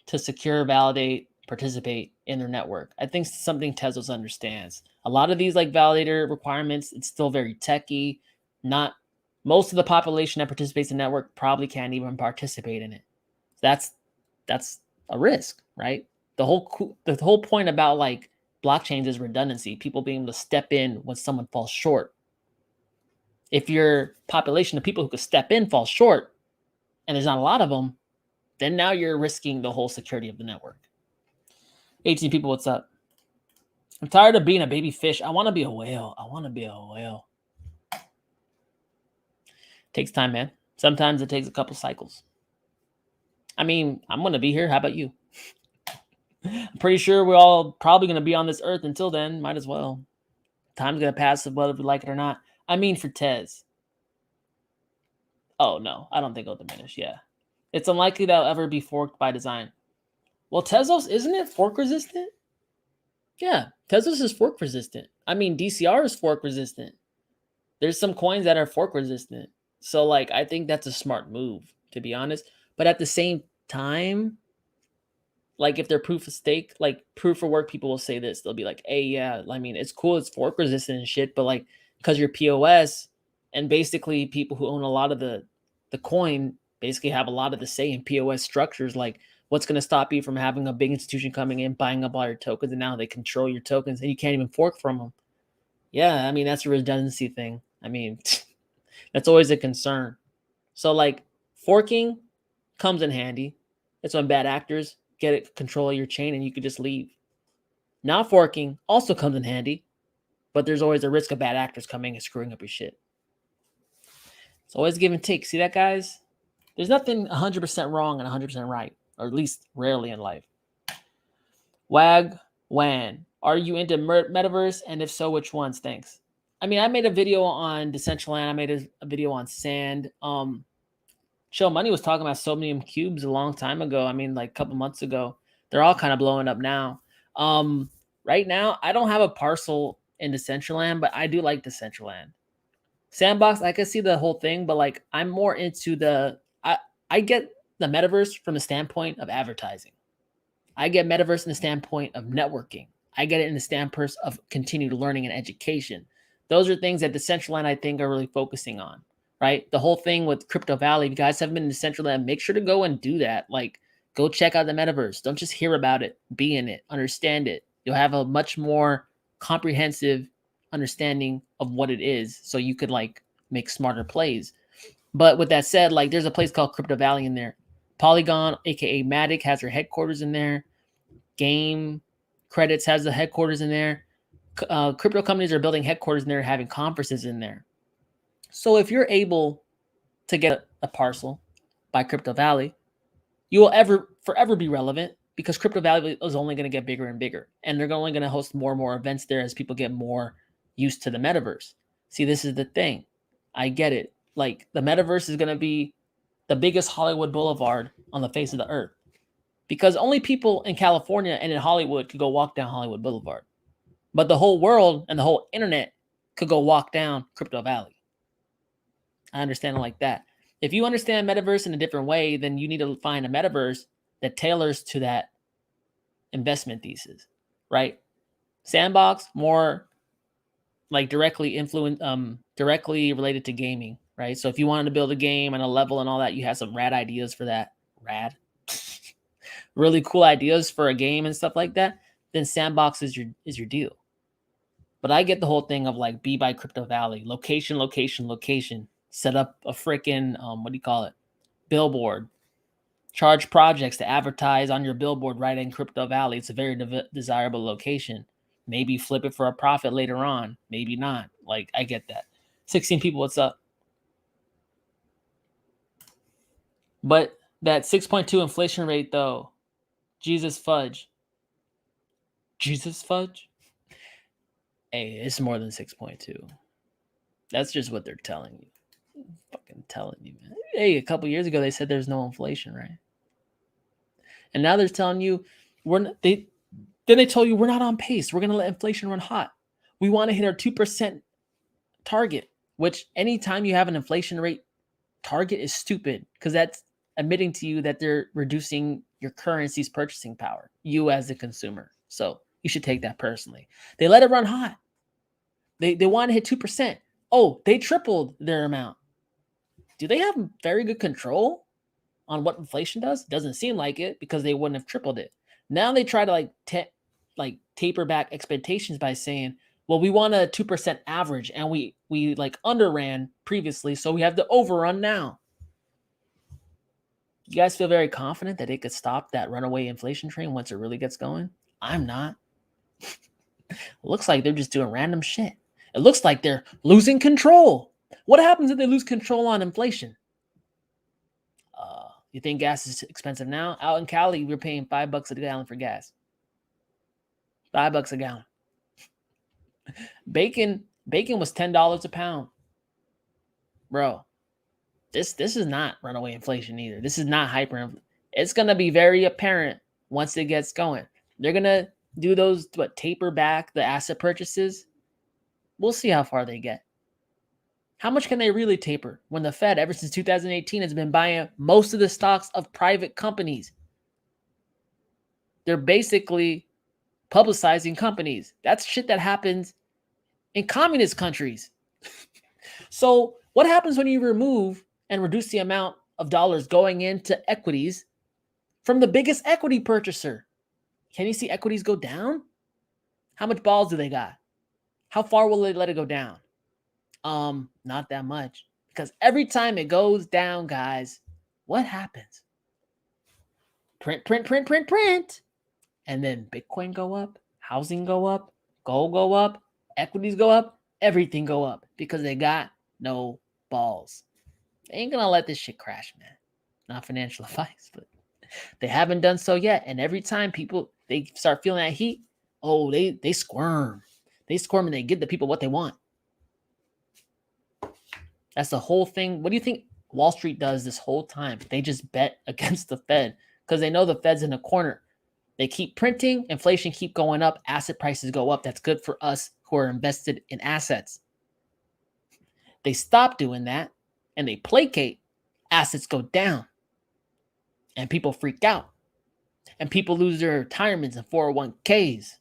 to secure, validate, participate in their network. I think something Tezos understands. A lot of these like validator requirements, it's still very techy. Not most of the population that participates in the network probably can't even participate in it. That's a risk, right? The whole point about like blockchains is redundancy. People being able to step in when someone falls short. If your population of people who could step in falls short, and there's not a lot of them, then now you're risking the whole security of the network. 18 people, what's up? I'm tired of being a baby fish. I want to be a whale. Takes time, man. Sometimes it takes a couple cycles. I mean, I'm going to be here. How about you? I'm pretty sure we're all probably going to be on this earth until then. Might as well. Time's going to pass whether we like it or not. I mean, for Tez. Oh, no. I don't think it'll diminish. Yeah. It's unlikely that it'll ever be forked by design. Well, Tezos, isn't it fork resistant? Yeah. Tezos is fork resistant. I mean, DCR is fork resistant. There's some coins that are fork resistant. So, like, I think that's a smart move, to be honest. But at the same time, like, if they're proof of stake, like, proof of work, people will say this. They'll be like, hey, yeah, I mean, it's cool. It's fork resistant and shit. But, like, because you're POS and basically people who own a lot of the coin basically have a lot of the say in POS structures. Like, what's going to stop you from having a big institution coming in, buying up all your tokens, and now they control your tokens and you can't even fork from them? Yeah, I mean, that's a redundancy thing. I mean, that's always a concern. So, like, forking comes in handy. That's when bad actors get control of your chain and you could just leave. Not forking also comes in handy, but there's always a risk of bad actors coming and screwing up your shit. It's always give and take. See that, guys? There's nothing 100% wrong and 100% right, or at least rarely in life. Wag Wan, are you into metaverse? And if so, which ones? Thanks. I mean, I made a video on Decentraland. I made a video on Sand. Chill Money was talking about Somnium Cubes a long time ago. I mean, like a couple months ago. They're all kind of blowing up now. Right now, I don't have a parcel in Decentraland, but I do like Decentraland. Sandbox, I can see the whole thing, but like I'm more into I get the metaverse from the standpoint of advertising. I get metaverse in the standpoint of networking. I get it in the standpoint of continued learning and education. Those are things that Decentraland, I think, are really focusing on, right? The whole thing with Crypto Valley, if you guys haven't been to Decentraland, make sure to go and do that. Like, go check out the metaverse. Don't just hear about it. Be in it. Understand it. You'll have a much more comprehensive understanding of what it is, so you could like make smarter plays. But with that said, like there's a place called Crypto Valley in there. Polygon, aka Matic, has their headquarters in there. Game Credits has the headquarters in there. Crypto companies are building headquarters in there, having conferences in there. So if you're able to get a parcel by Crypto Valley, you will forever be relevant, because Crypto Valley is only going to get bigger and bigger, and they're only going to host more and more events there as people get more used to the metaverse. See, this is the thing. I get it. Like, the metaverse is going to be the biggest Hollywood boulevard on the face of the earth, because only people in California and in Hollywood could go walk down Hollywood Boulevard. But the whole world and the whole internet could go walk down Crypto Valley. I understand it like that. If you understand metaverse in a different way, then you need to find a metaverse that tailors to that investment thesis, right? Sandbox, more like directly related to gaming, right? So if you wanted to build a game and a level and all that, you have some rad ideas for that. Rad. Really cool ideas for a game and stuff like that, then Sandbox is your deal. But I get the whole thing of like, be by Crypto Valley, location. Set up a freaking billboard. Charge projects to advertise on your billboard right in Crypto Valley. It's a very desirable location. Maybe flip it for a profit later on. Maybe not. Like, I get that. 16 people, what's up? But that 6.2 inflation rate, though, Jesus fudge. Hey, it's more than 6.2. That's just what they're telling you. Fucking telling you, man. Hey, a couple years ago they said there's no inflation, right? And now they're telling you they told you we're not on pace. We're gonna let inflation run hot. We want to hit our 2% target, which anytime you have an inflation rate target is stupid, because that's admitting to you that they're reducing your currency's purchasing power, you as the consumer. So you should take that personally. They let it run hot. They want to hit 2%. Oh, they tripled their amount. Do they have very good control on what inflation does? Doesn't seem like it, because they wouldn't have tripled it. Now they try to taper back expectations by saying, well, we want a 2% average, and we like underran previously, so we have the overrun now. You guys feel very confident that it could stop that runaway inflation train once it really gets going? I'm not. It looks like they're just doing random shit. It looks like they're losing control. What happens if they lose control on inflation? You think gas is expensive now? Out in Cali, we're paying $5 a gallon for gas. $5 a gallon. Bacon was $10 a pound. Bro, this is not runaway inflation either. This is not hyperinflation. It's gonna be very apparent once it gets going. They're gonna do those taper back the asset purchases. We'll see how far they get. How much can they really taper when the Fed, ever since 2018, has been buying most of the stocks of private companies? They're basically publicizing companies. That's shit that happens in communist countries. So what happens when you remove and reduce the amount of dollars going into equities from the biggest equity purchaser? Can you see equities go down? How much balls do they got? How far will they let it go down? Not that much. Because every time it goes down, guys, what happens? Print. And then Bitcoin go up, housing go up, gold go up, equities go up, everything go up, because they got no balls. They ain't gonna let this shit crash, man. Not financial advice, but they haven't done so yet. And every time people, they start feeling that heat, oh, they squirm. They squirm and they give the people what they want. That's the whole thing. What do you think Wall Street does this whole time? They just bet against the Fed, because they know the Fed's in a corner. They keep printing, inflation keep going up, asset prices go up. That's good for us who are invested in assets. They stop doing that and they placate, assets go down and people freak out. And people lose their retirements and 401ks.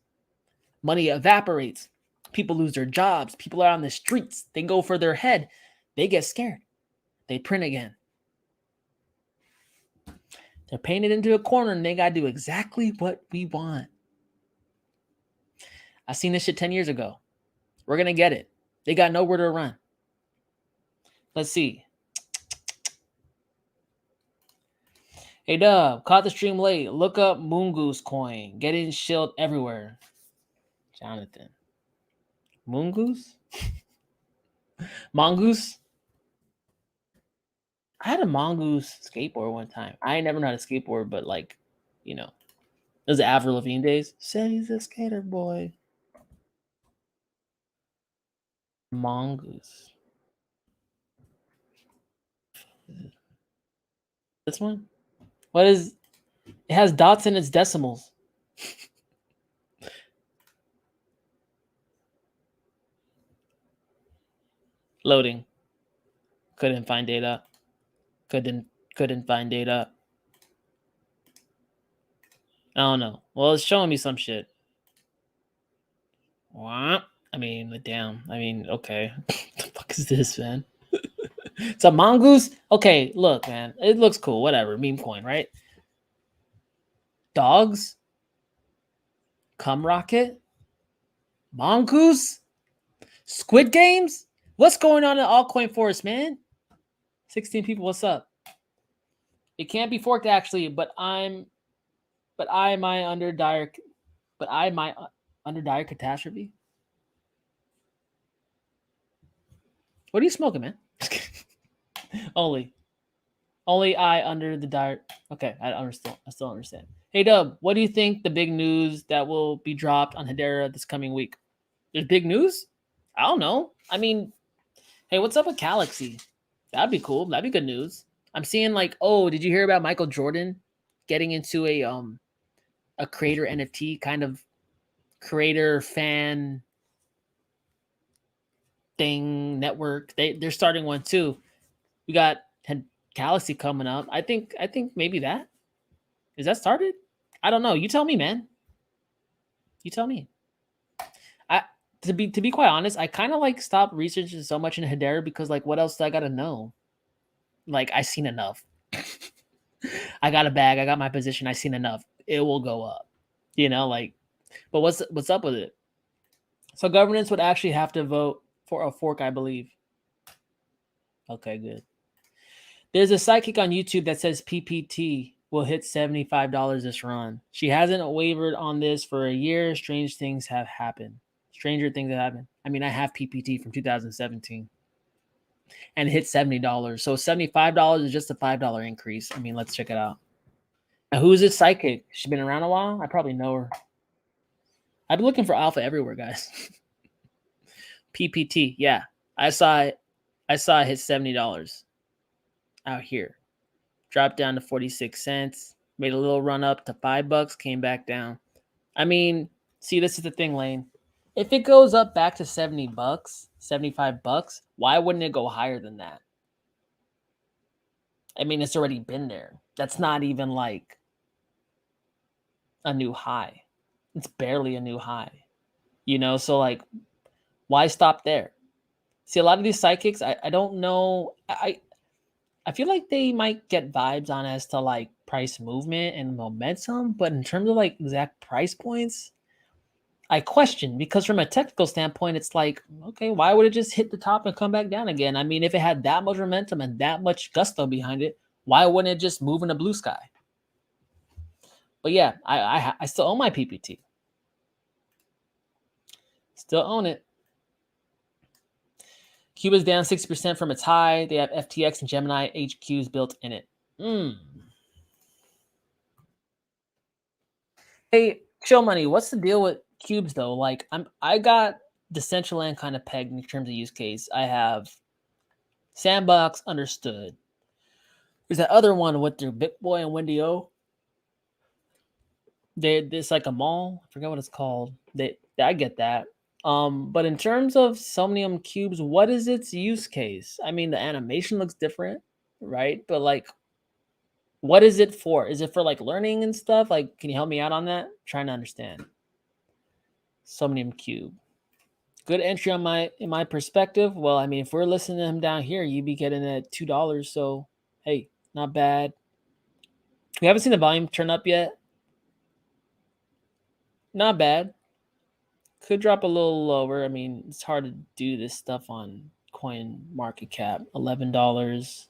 Money evaporates. People lose their jobs. People are on the streets. They go for their head. They get scared. They print again. They're painted into a corner and they got to do exactly what we want. I seen this shit 10 years ago. We're going to get it. They got nowhere to run. Let's see. Hey, Dub, caught the stream late. Look up Moongoose coin. Getting shilled everywhere. Jonathan. Moongoose? Mongoose? I had a mongoose skateboard one time. I ain't never know how to skateboard, but like, you know, it was the Avril Lavigne days. Said he's a skater boy. Mongoose. This one? What is it? Has dots in its decimals. Loading. Couldn't find data. Couldn't find data. I don't know. Well, it's showing me some shit. What? I mean, damn. I mean, okay. What the fuck is this, man? It's a mongoose? Okay, look, man. It looks cool. Whatever. Meme coin, right? Dogs? Cum rocket? Mongoose? Squid Games? What's going on in altcoin forest, man? 16 people, what's up? It can't be forked actually, but I my under dire catastrophe. What are you smoking, man? Only I under the dire. Okay, I still understand. Hey Dub, what do you think the big news that will be dropped on Hedera this coming week? There's big news? I don't know. I mean, hey, what's up with Galaxy? That'd be cool. That'd be good news. I'm seeing like, oh, did you hear about Michael Jordan getting into a creator NFT kind of creator fan thing network? They're starting one too. We got Galaxy coming up. I think maybe that is that started. I don't know. You tell me, man. You tell me. To be quite honest, I kind of like stopped researching so much in Hedera because like, what else do I gotta know? Like, I seen enough. I got a bag. I got my position. I seen enough. It will go up. You know, like, but what's up with it? So governance would actually have to vote for a fork, I believe. Okay, good. There's a sidekick on YouTube that says PPT will hit $75 this run. She hasn't wavered on this for a year. Stranger things have happened. I mean, I have PPT from 2017 and it hit $70. So $75 is just a $5 increase. I mean, let's check it out. Now, who is this sidekick? She's been around a while. I probably know her. I've been looking for alpha everywhere, guys. PPT, yeah. I saw it hit $70 out here. Dropped down to 46 cents. Made a little run up to $5, came back down. I mean, see, this is the thing, Lane. If it goes up back to $70, $75, why wouldn't it go higher than that? I mean, it's already been there. That's not even like a new high. It's barely a new high. You know, so like, why stop there? See, a lot of these psychics, I don't know. I feel like they might get vibes on as to like price movement and momentum, but in terms of like exact price points, I question, because from a technical standpoint, it's like, okay, why would it just hit the top and come back down again? I mean, if it had that much momentum and that much gusto behind it, why wouldn't it just move in the blue sky? But yeah, I still own my PPT. Still own it. Cuba is down 60% from its high. They have FTX and Gemini HQs built in it. Hey, Chill Money, what's the deal with cubes though? Like, I got Decentraland kind of pegged in terms of use case. I have Sandbox, understood. There's that other one with their BitBoy and Wendy O. It's like a mall. I forget what it's called. I get that. But in terms of Somnium cubes, what is its use case? I mean, the animation looks different, right? But like, What is it for? Is it for like learning and stuff? Like, can you help me out on that? I'm trying to understand. Somnium Cube. Good entry on in my perspective. Well, I mean, if we're listening to him down here, you'd be getting it at $2. So, hey, not bad. We haven't seen the volume turn up yet. Not bad. Could drop a little lower. I mean, it's hard to do this stuff on Coin Market Cap. $11.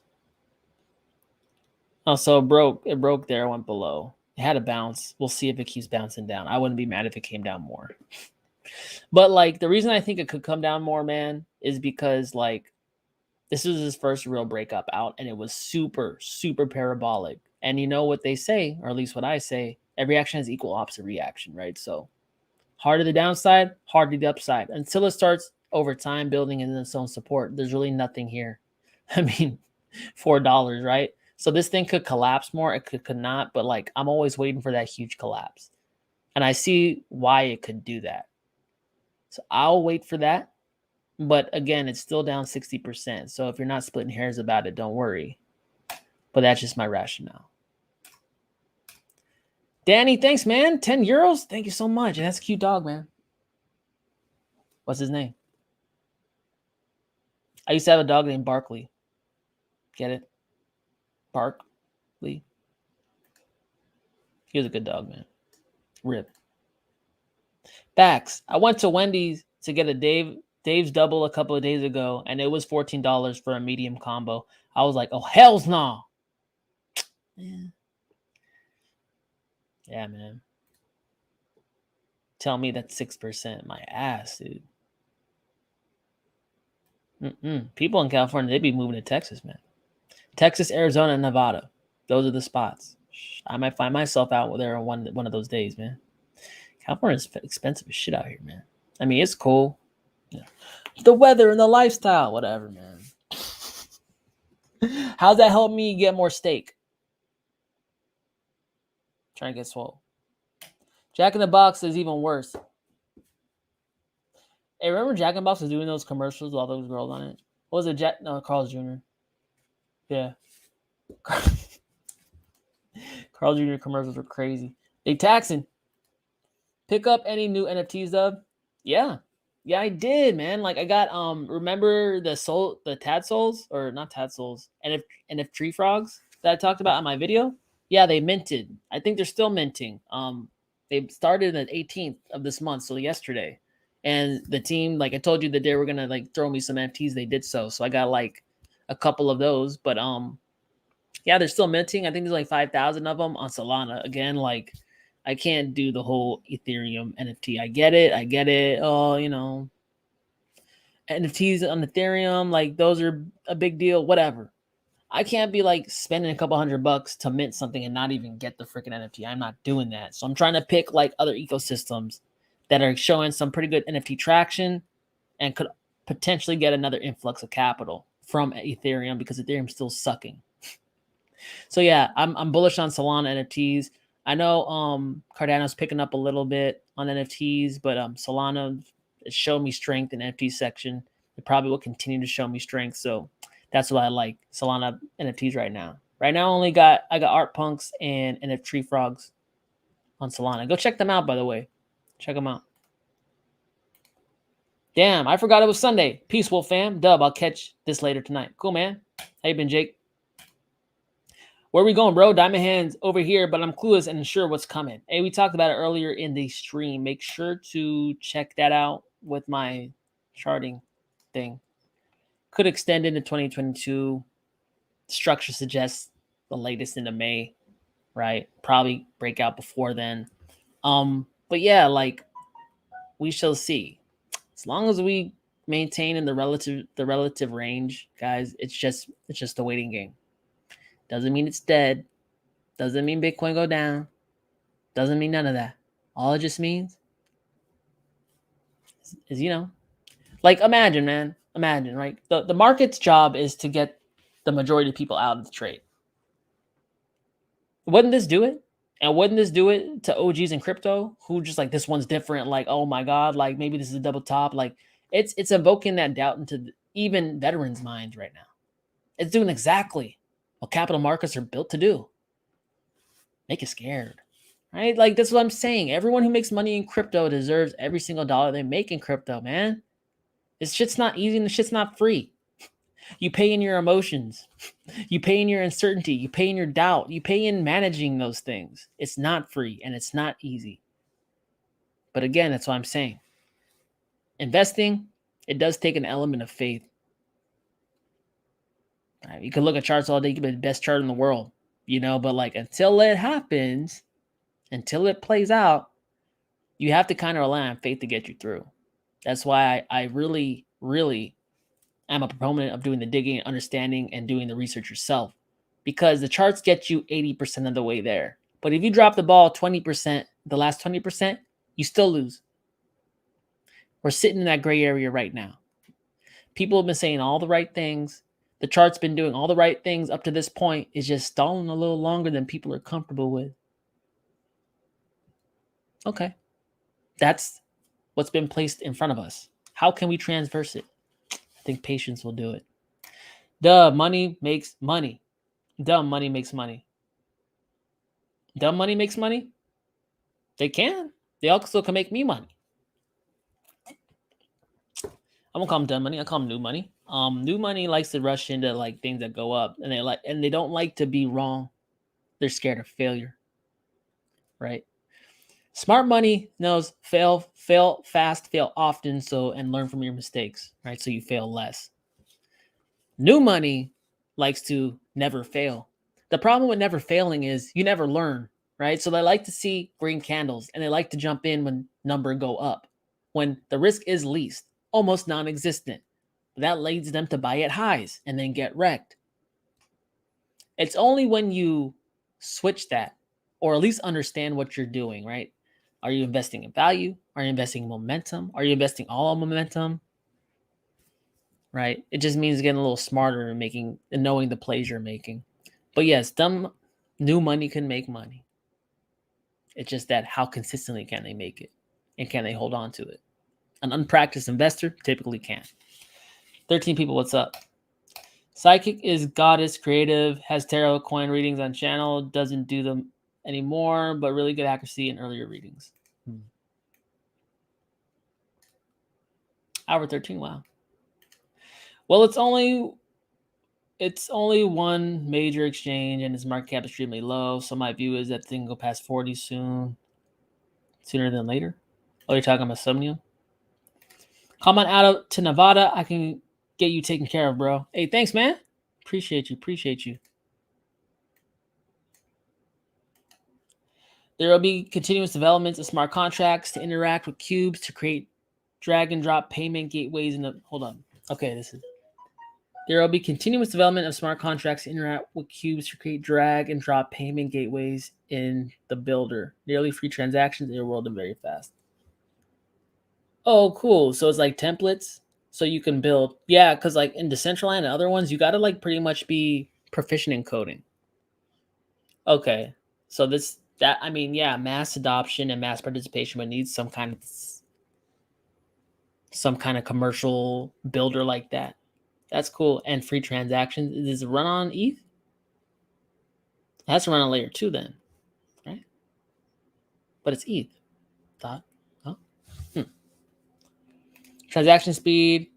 Oh, so it broke there, went below. It had a bounce. We'll see if it keeps bouncing down. I wouldn't be mad if it came down more. But like the reason I think it could come down more, man, is because like this was his first real breakup out, and it was super, super parabolic. And you know what they say, or at least what I say, every action has equal opposite reaction, right? So hard to the downside, hard to the upside. Until it starts over time building in its own support, there's really nothing here. I mean, $4, right? So this thing could collapse more. It could not, but like I'm always waiting for that huge collapse. And I see why it could do that. So I'll wait for that. But again, it's still down 60%. So if you're not splitting hairs about it, don't worry. But that's just my rationale. Danny, thanks, man. 10 euros. Thank you so much. And that's a cute dog, man. What's his name? I used to have a dog named Barkley. Get it? Barkley. He was a good dog, man. Rip. Backs. I went to Wendy's to get a Dave's double a couple of days ago, and it was $14 for a medium combo. I was like, oh, hell's no. Yeah, man. Tell me that's 6%. My ass, dude. People in California, they'd be moving to Texas, man. Texas, Arizona, and Nevada. Those are the spots. I might find myself out there one of those days, man. California is expensive as shit out here, man. I mean, it's cool. Yeah. The weather and the lifestyle, whatever, man. How's that help me get more steak? Trying to get swole. Jack in the Box is even worse. Hey, remember Jack in the Box was doing those commercials with all those girls on it? What was it? No, Carl's Jr. Yeah. Carl Jr. commercials were crazy. They taxing. Pick up any new NFTs, Dub? Yeah. Yeah, I did, man. Like I got remember the Tad Souls, or not Tad Souls, NF Tree Frogs that I talked about on my video? Yeah, they minted. I think they're still minting. They started on the 18th of this month, so yesterday. And the team, like I told you that they were gonna like throw me some NFTs, they did so. So I got like a couple of those, but yeah, they're still minting. I think there's like 5,000 of them on Solana. Again, like I can't do the whole Ethereum NFT. I get it. Oh, you know, NFTs on Ethereum, like those are a big deal. Whatever. I can't be like spending a couple $100 to mint something and not even get the freaking NFT. I'm not doing that. So I'm trying to pick like other ecosystems that are showing some pretty good NFT traction and could potentially get another influx of capital from Ethereum because Ethereum's still sucking. So yeah, I'm bullish on Solana NFTs. I know Cardano's picking up a little bit on NFTs, but Solana is showing me strength in NFT section. It probably will continue to show me strength. So that's why I like Solana NFTs right now. Right now, I got Art Punks and NF Tree Frogs on Solana. Go check them out, by the way. Check them out. Damn, I forgot it was Sunday. Peace, Wolf fam. Dub, I'll catch this later tonight. Cool, man. How you been, Jake? Where we going, bro? Diamond hands over here, but I'm clueless and unsure what's coming. Hey, we talked about it earlier in the stream. Make sure to check that out with my charting thing. Could extend into 2022. Structure suggests the latest into May, right? Probably break out before then. But yeah, like we shall see. As long as we maintain in the relative range, guys, it's just a waiting game. Doesn't mean it's dead. Doesn't mean Bitcoin go down. Doesn't mean none of that. All it just means is you know, like imagine, man. Imagine, right? The market's job is to get the majority of people out of the trade. Wouldn't this do it? And wouldn't this do it to OGs in crypto who just like this one's different? Like, oh my God, like maybe this is a double top. Like it's evoking that doubt into even veterans' minds right now. It's doing exactly what capital markets are built to do. Make it scared. Right? Like, that's what I'm saying. Everyone who makes money in crypto deserves every single dollar they make in crypto, man. This shit's not easy and the shit's not free. You pay in your emotions. You pay in your uncertainty. You pay in your doubt. You pay in managing those things. It's not free and it's not easy. But again, that's what I'm saying. Investing, it does take an element of faith. Right? You can look at charts all day. You can be the best chart in the world, but like until it happens, until it plays out, you have to kind of rely on faith to get you through. That's why I really, really am a proponent of doing the digging, understanding, and doing the research yourself, because the charts get you 80% of the way there. But if you drop the ball 20%, the last 20%, you still lose. We're sitting in that gray area right now. People have been saying all the right things. The chart's been doing all the right things up to this point. It's just stalling a little longer than people are comfortable with. Okay. That's what's been placed in front of us. How can we transverse it? I think patience will do it. Money makes money. Money makes money. Money makes money? They can. They also can make me money. I won't call them dumb money. I call them new money. New money likes to rush into like things that go up, and they don't like to be wrong. They're scared of failure, right? Smart money knows fail fast, fail often, and learn from your mistakes, right? So you fail less. New money likes to never fail. The problem with never failing is you never learn, right? So they like to see green candles and they like to jump in when number go up, when the risk is least, almost non-existent. That leads them to buy at highs and then get wrecked. It's only when you switch that, or at least understand what you're doing, right? Are you investing in value? Are you investing in momentum? Are you investing all on momentum? Right? It just means getting a little smarter and knowing the plays you're making. But yes, new money can make money. It's just that how consistently can they make it? And can they hold on to it? An unpracticed investor typically can't. 13 people, what's up? Psychic is goddess creative, has tarot coin readings on channel, doesn't do them anymore, but really good accuracy in earlier readings. Hour 13, wow. Well, it's only one major exchange and its market cap is extremely low. So my view is that thing will go past 40 sooner than later. Oh, you're talking about Somnium? Come on out to Nevada. I can get you taken care of, bro. Hey, thanks, man. Appreciate you. There will be continuous developments of smart contracts to interact with cubes to create drag and drop payment gateways. Hold on. Okay, there will be continuous development of smart contracts to interact with cubes to create drag and drop payment gateways in the builder. Nearly free transactions in your world and very fast. Oh, cool. So it's like templates so you can build. Yeah, because like in Decentraland and other ones, you got to like pretty much be proficient in coding. Okay. So mass adoption and mass participation would need some kind of commercial builder like that. That's cool. And free transactions. Does it run on ETH? It has to run on layer 2 then, right? But it's ETH. Transaction speed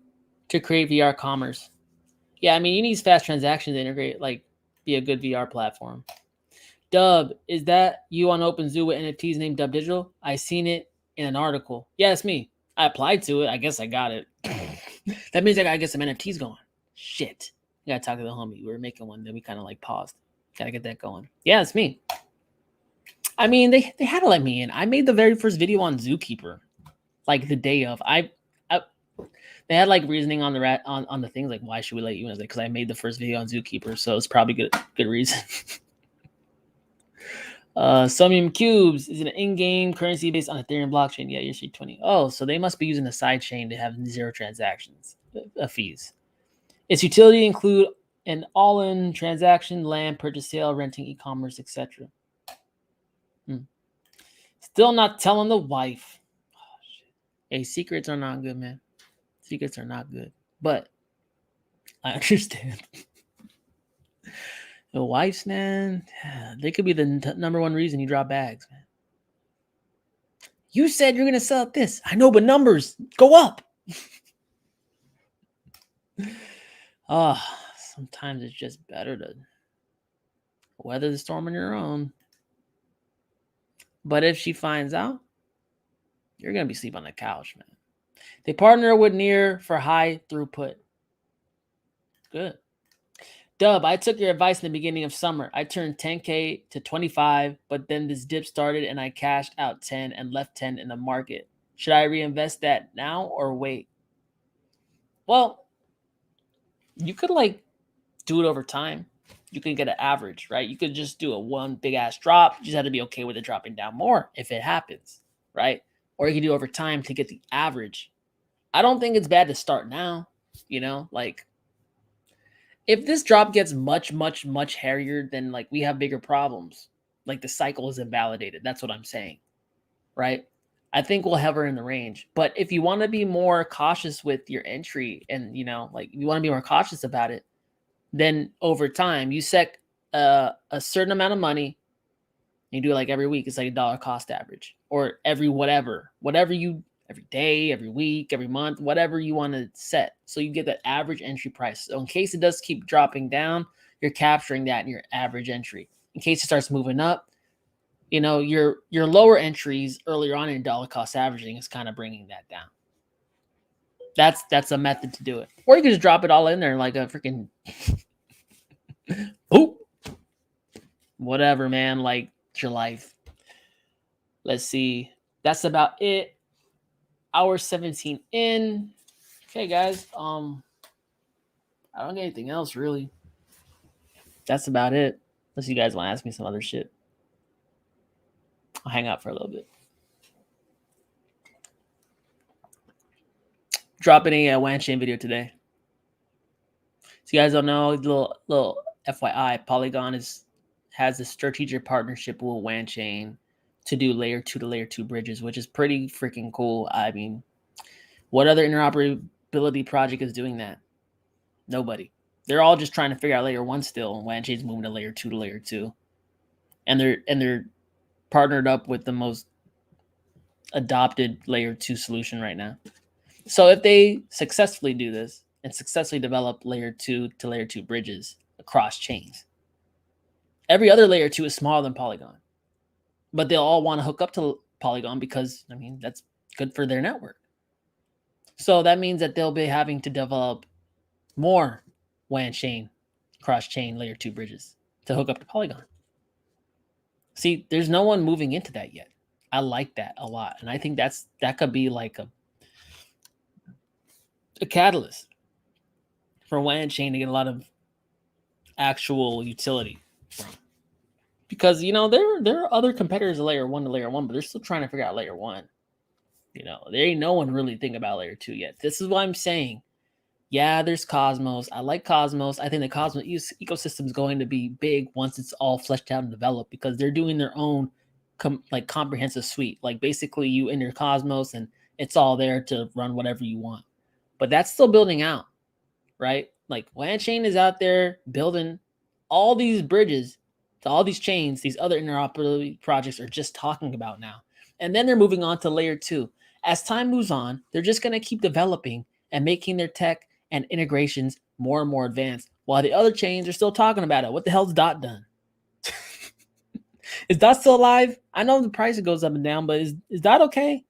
to create VR commerce. Yeah, I mean, you need fast transactions to integrate, be a good VR platform. Dub, is that you on OpenZoo with NFTs named Dubdigital? I seen it in an article. Yeah, it's me. I applied to it. I guess I got it. That means I gotta get some NFTs going. Shit. I gotta talk to the homie. We were making one, then we kind of paused. Gotta get that going. Yeah, it's me. I mean, they had to let me in. I made the very first video on Zookeeper, the day of. They had reasoning on the on the things why should we let you in? I was because I made the first video on Zookeeper, so it's probably good reason. Somnium Cubes is an in-game currency based on Ethereum blockchain. Yeah, ERC20. Oh, so they must be using the side chain to have 0 transactions fees. Its utility include an all-in transaction, land purchase, sale, renting, e-commerce, etc. Still not telling the wife. Oh, shit. Hey, secrets are not good, man. Secrets are not good, but I understand. Your wife's, man, they could be the number one reason you drop bags, man. You said you're going to sell at this. I know, but numbers go up. Sometimes it's just better to weather the storm on your own. But if she finds out, you're going to be sleeping on the couch, man. They partner with Near for high throughput. Good. Dub, I took your advice in the beginning of summer. I turned 10K to 25, but then this dip started and I cashed out 10 and left 10 in the market. Should I reinvest that now or wait? Well, you could do it over time. You can get an average, right? You could just do a one big ass drop. You just have to be okay with it dropping down more if it happens, right? Or you can do over time to get the average. I don't think it's bad to start now, if this drop gets much, much, much hairier, then we have bigger problems. The cycle is invalidated. That's what I'm saying, right? I think we'll hover in the range. But if you want to be more cautious with your entry and, you want to be more cautious about it, then over time, you set a certain amount of money. You do it every week. It's a dollar cost average or every every day, every week, every month, whatever you want to set. So you get that average entry price. So in case it does keep dropping down, you're capturing that in your average entry. In case it starts moving up, your lower entries earlier on in dollar cost averaging is kind of bringing that down. That's a method to do it. Or you can just drop it all in there like a freaking boop. Whatever, man. It's your life. Let's see. That's about it. Hour 17 in. Okay, guys. I don't get anything else really. That's about it. Unless you guys want to ask me some other shit. I'll hang out for a little bit. Dropping a WAN chain video today. So you guys don't know, little FYI, Polygon has a strategic partnership with WAN chain to do layer 2 to layer 2 bridges, which is pretty freaking cool. I mean, what other interoperability project is doing that? Nobody. They're all just trying to figure out layer 1 still. WAN chain's moving to layer 2 to layer 2. And they're partnered up with the most adopted layer 2 solution right now. So if they successfully do this and successfully develop layer 2 to layer 2 bridges across chains, every other layer 2 is smaller than Polygon. But they'll all want to hook up to Polygon because, that's good for their network. So that means that they'll be having to develop more WAN chain, cross-chain layer 2 bridges to hook up to Polygon. See, there's no one moving into that yet. I like that a lot. And I think that could be a catalyst for WAN chain to get a lot of actual utility from. Because, there are other competitors of layer 1 to layer 1, but they're still trying to figure out layer 1. There ain't no one really thinking about layer 2 yet. This is what I'm saying. Yeah, there's Cosmos. I like Cosmos. I think the Cosmos ecosystem is going to be big once it's all fleshed out and developed because they're doing their own comprehensive suite. Basically you enter Cosmos and it's all there to run whatever you want. But that's still building out, right? WAN chain is out there building all these bridges to all these chains. These other interoperability projects are just talking about now. And then they're moving on to layer 2. As time moves on, they're just going to keep developing and making their tech and integrations more and more advanced while the other chains are still talking about it. What the hell's Dot done? Is Dot still alive? I know the price goes up and down, but is Dot okay?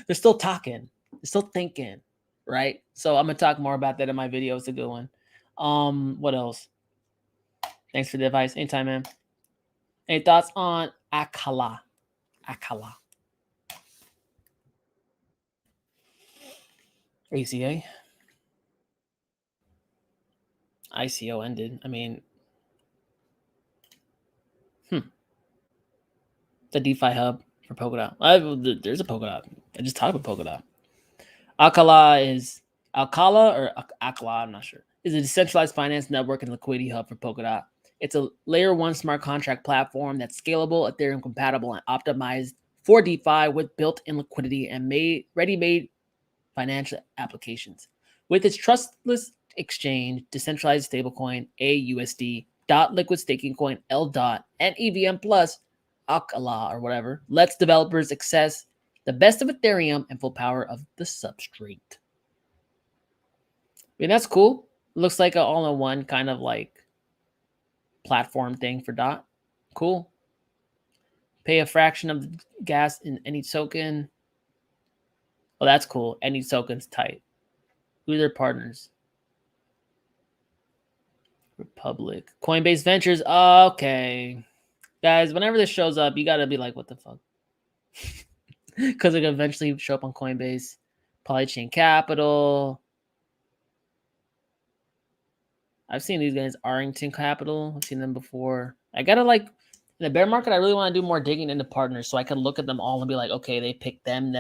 They're still talking. They're still thinking, right? So I'm going to talk more about that in my video. It's a good one. What else? Thanks for the advice. Anytime, man. Any thoughts on Akala? ACA. ICO ended. The DeFi hub for Polkadot. There's a Polkadot. I just talked about Polkadot. Alcala, I'm not sure, is a decentralized finance network and liquidity hub for Polkadot. It's a layer 1 smart contract platform that's scalable, Ethereum compatible, and optimized for DeFi with built-in liquidity and ready-made financial applications. With its trustless exchange, decentralized stablecoin, AUSD, dot liquid staking coin, L dot, and EVM plus, Alcala or whatever, lets developers access the best of Ethereum and full power of the substrate. I mean, that's cool. Looks like an all-in-one kind of like platform thing for DOT. Cool. Pay a fraction of the gas in any token. Oh, that's cool. Any token's tight. Who are their partners? Republic. Coinbase Ventures. Okay. Guys, whenever this shows up, you got to be like, what the fuck? Because it will eventually show up on Coinbase. Polychain Capital. I've seen these guys. Arlington Capital. I've seen them before. I got to like, in the bear market, I really want to do more digging into partners so I can look at them all and be like, okay, they pick them.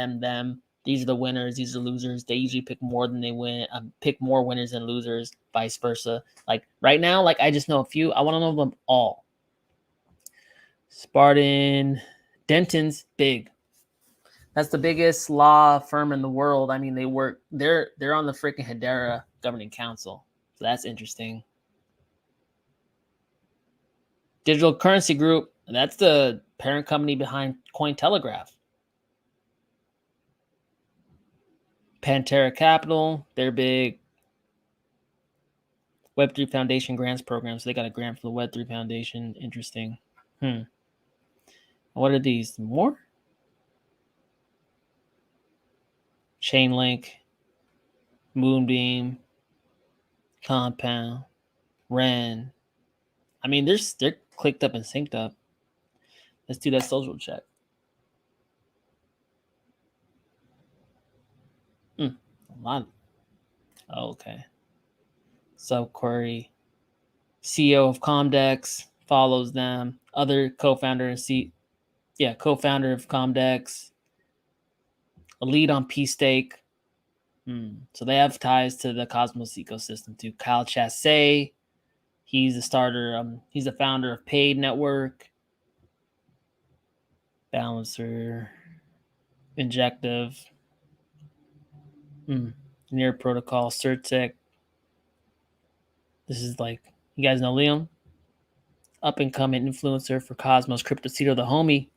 These are the winners. These are the losers. They usually pick more than they win. Pick more winners than losers, vice versa. Like right now, like I just know a few. I want to know them all. Spartan, Denton's big. That's the biggest law firm in the world. I mean, they're on the freaking Hedera governing council. So that's interesting. Digital Currency Group, that's the parent company behind Cointelegraph. Pantera Capital, they're big. Web3 Foundation grants program. So they got a grant for the Web3 Foundation. Interesting. What are these? More? Chainlink, Moonbeam, Compound, Ren. I mean, they're clicked up and synced up. Let's do that social check. A lot. Okay. Subquery. CEO of Comdex follows them. Other co-founder and co-founder of Comdex. A lead on P-Stake. So they have ties to the Cosmos ecosystem too. Kyle Chassé. He's the starter. He's the founder of Paid Network. Balancer. Injective. Near Protocol. Certec. This is like, you guys know Liam? Up and coming influencer for Cosmos. Cryptosteel, the homie.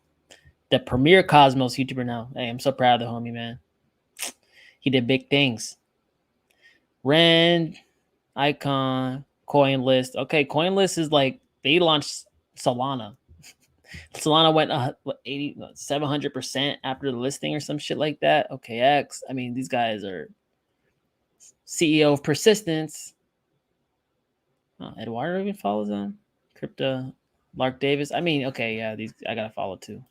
The premier Cosmos YouTuber now. Hey, I'm so proud of the homie, man. He did big things. Rand, Icon, CoinList. Okay, CoinList is like, they launched Solana. Solana went 700% after the listing or some shit like that. OKX. I mean, these guys are CEO of Persistence. Eduardo even follows them. Crypto, Lark Davis. I mean, okay, yeah, these I gotta follow too.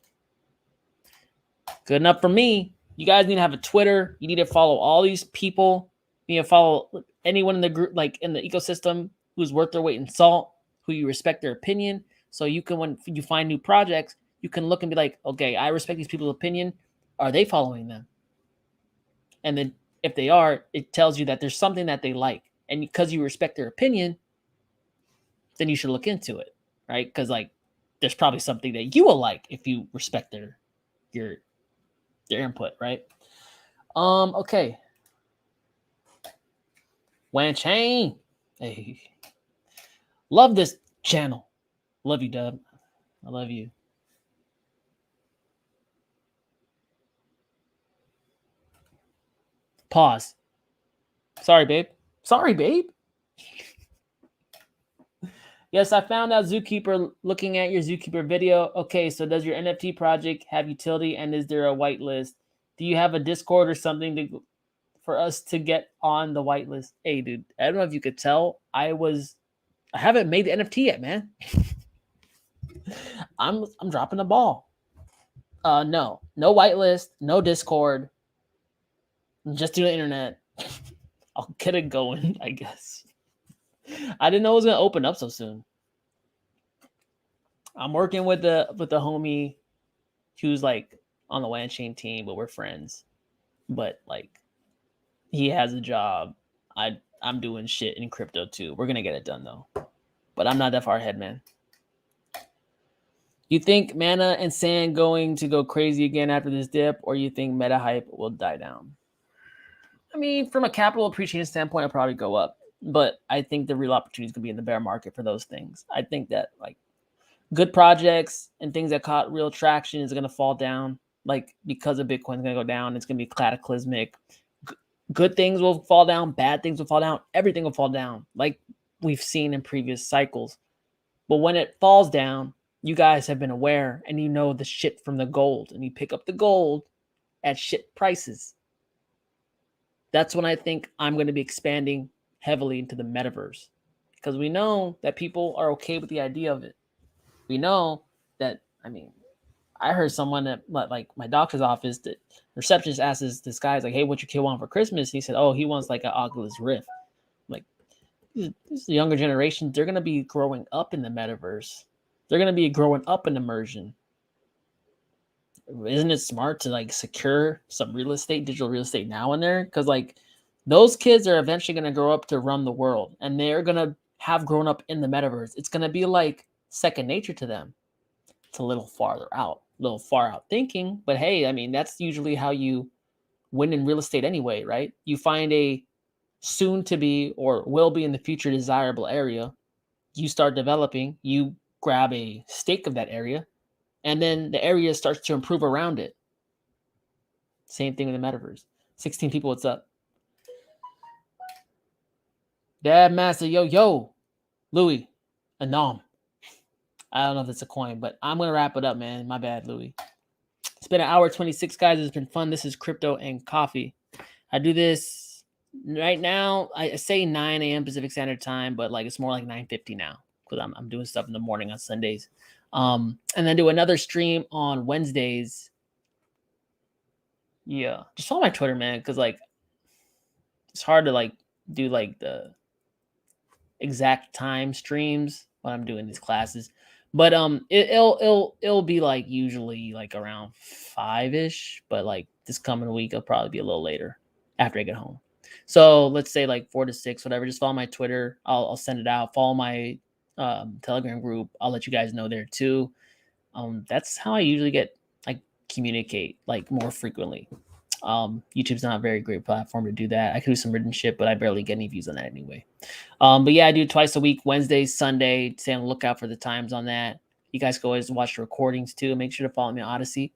Good enough for me. You guys need to have a Twitter. You need to follow all these people. You need to follow anyone in the group, like in the ecosystem, who's worth their weight in salt, who you respect their opinion. So you can, when you find new projects, you can look and be like, okay, I respect these people's opinion. Are they following them? And then if they are, it tells you that there's something that they like. And because you respect their opinion, then you should look into it, right? Because like, there's probably something that you will like if you respect your input, right? Okay. Wan Chain. Hey. Love this channel. Love you, Dub. I love you. Pause. Sorry, babe. Sorry, babe. Yes, I found out Zookeeper looking at your Zookeeper video. Okay, so does your NFT project have utility and is there a whitelist? Do you have a Discord or something for us to get on the whitelist? Hey, dude, I don't know if you could tell. I haven't made the NFT yet, man. I'm dropping the ball. No whitelist, no Discord. Just do the internet. I'll get it going, I guess. I didn't know it was gonna open up so soon. I'm working with the homie who's like on the Wan Chain team, but we're friends. But like, he has a job. I'm doing shit in crypto too. We're gonna get it done though. But I'm not that far ahead, man. You think Mana and Sand going to go crazy again after this dip, or you think meta hype will die down? I mean, from a capital appreciation standpoint, it'll probably go up. But I think the real opportunity is going to be in the bear market for those things. I think that like good projects and things that caught real traction is going to fall down. Like because of Bitcoin's going to go down, it's going to be cataclysmic. Good things will fall down, bad things will fall down, everything will fall down, like we've seen in previous cycles. But when it falls down, you guys have been aware and you know the shit from the gold, and you pick up the gold at shit prices. That's when I think I'm going to be expanding heavily into the metaverse, because we know that people are okay with the idea of it. We know that, I mean, I heard someone at like my doctor's office, that receptionist asked this guy's like, "Hey, what your kid want for Christmas?" He said, "Oh, he wants like an Oculus Rift." Like, this is the younger generation. They're gonna be growing up in the metaverse. They're gonna be growing up in immersion. Isn't it smart to like secure some real estate, digital real estate now in there? Because like those kids are eventually gonna grow up to run the world, and they're gonna have grown up in the metaverse. It's gonna be like second nature to them. It's a little far out thinking, but hey, I mean, that's usually how you win in real estate anyway, right? You find a soon to be or will be in the future desirable area, you start developing, you grab a stake of that area, and then the area starts to improve around it. Same thing with the metaverse. 16 people, what's up? Dad Master, yo, Louis, Anam. I don't know if it's a coin, but I'm gonna wrap it up, man. My bad, Louis. It's been an hour 26, guys. It's been fun. This is Crypto and Coffee. I do this right now. I say 9 a.m. Pacific Standard Time, but like it's more like 9:50 now because I'm doing stuff in the morning on Sundays. And then do another stream on Wednesdays. Yeah, just follow my Twitter, man, because like it's hard to like do like the exact time streams when I'm doing these classes. But it'll be like usually like around 5-ish, but like this coming week it'll probably be a little later after I get home. So let's say like 4 to 6, whatever. Just follow my Twitter. I'll send it out. Follow my Telegram group. I'll let you guys know there too. That's how I usually get like communicate like more frequently. YouTube's not a very great platform to do that. I could do some written shit, but I barely get any views on that anyway. But yeah, I do it twice a week, Wednesday, Sunday. Stay on the lookout for the times on that. You guys can always watch the recordings too. Make sure to follow me on Odyssey.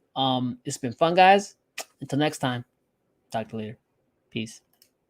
It's been fun, guys. Until next time. Talk to you later. Peace.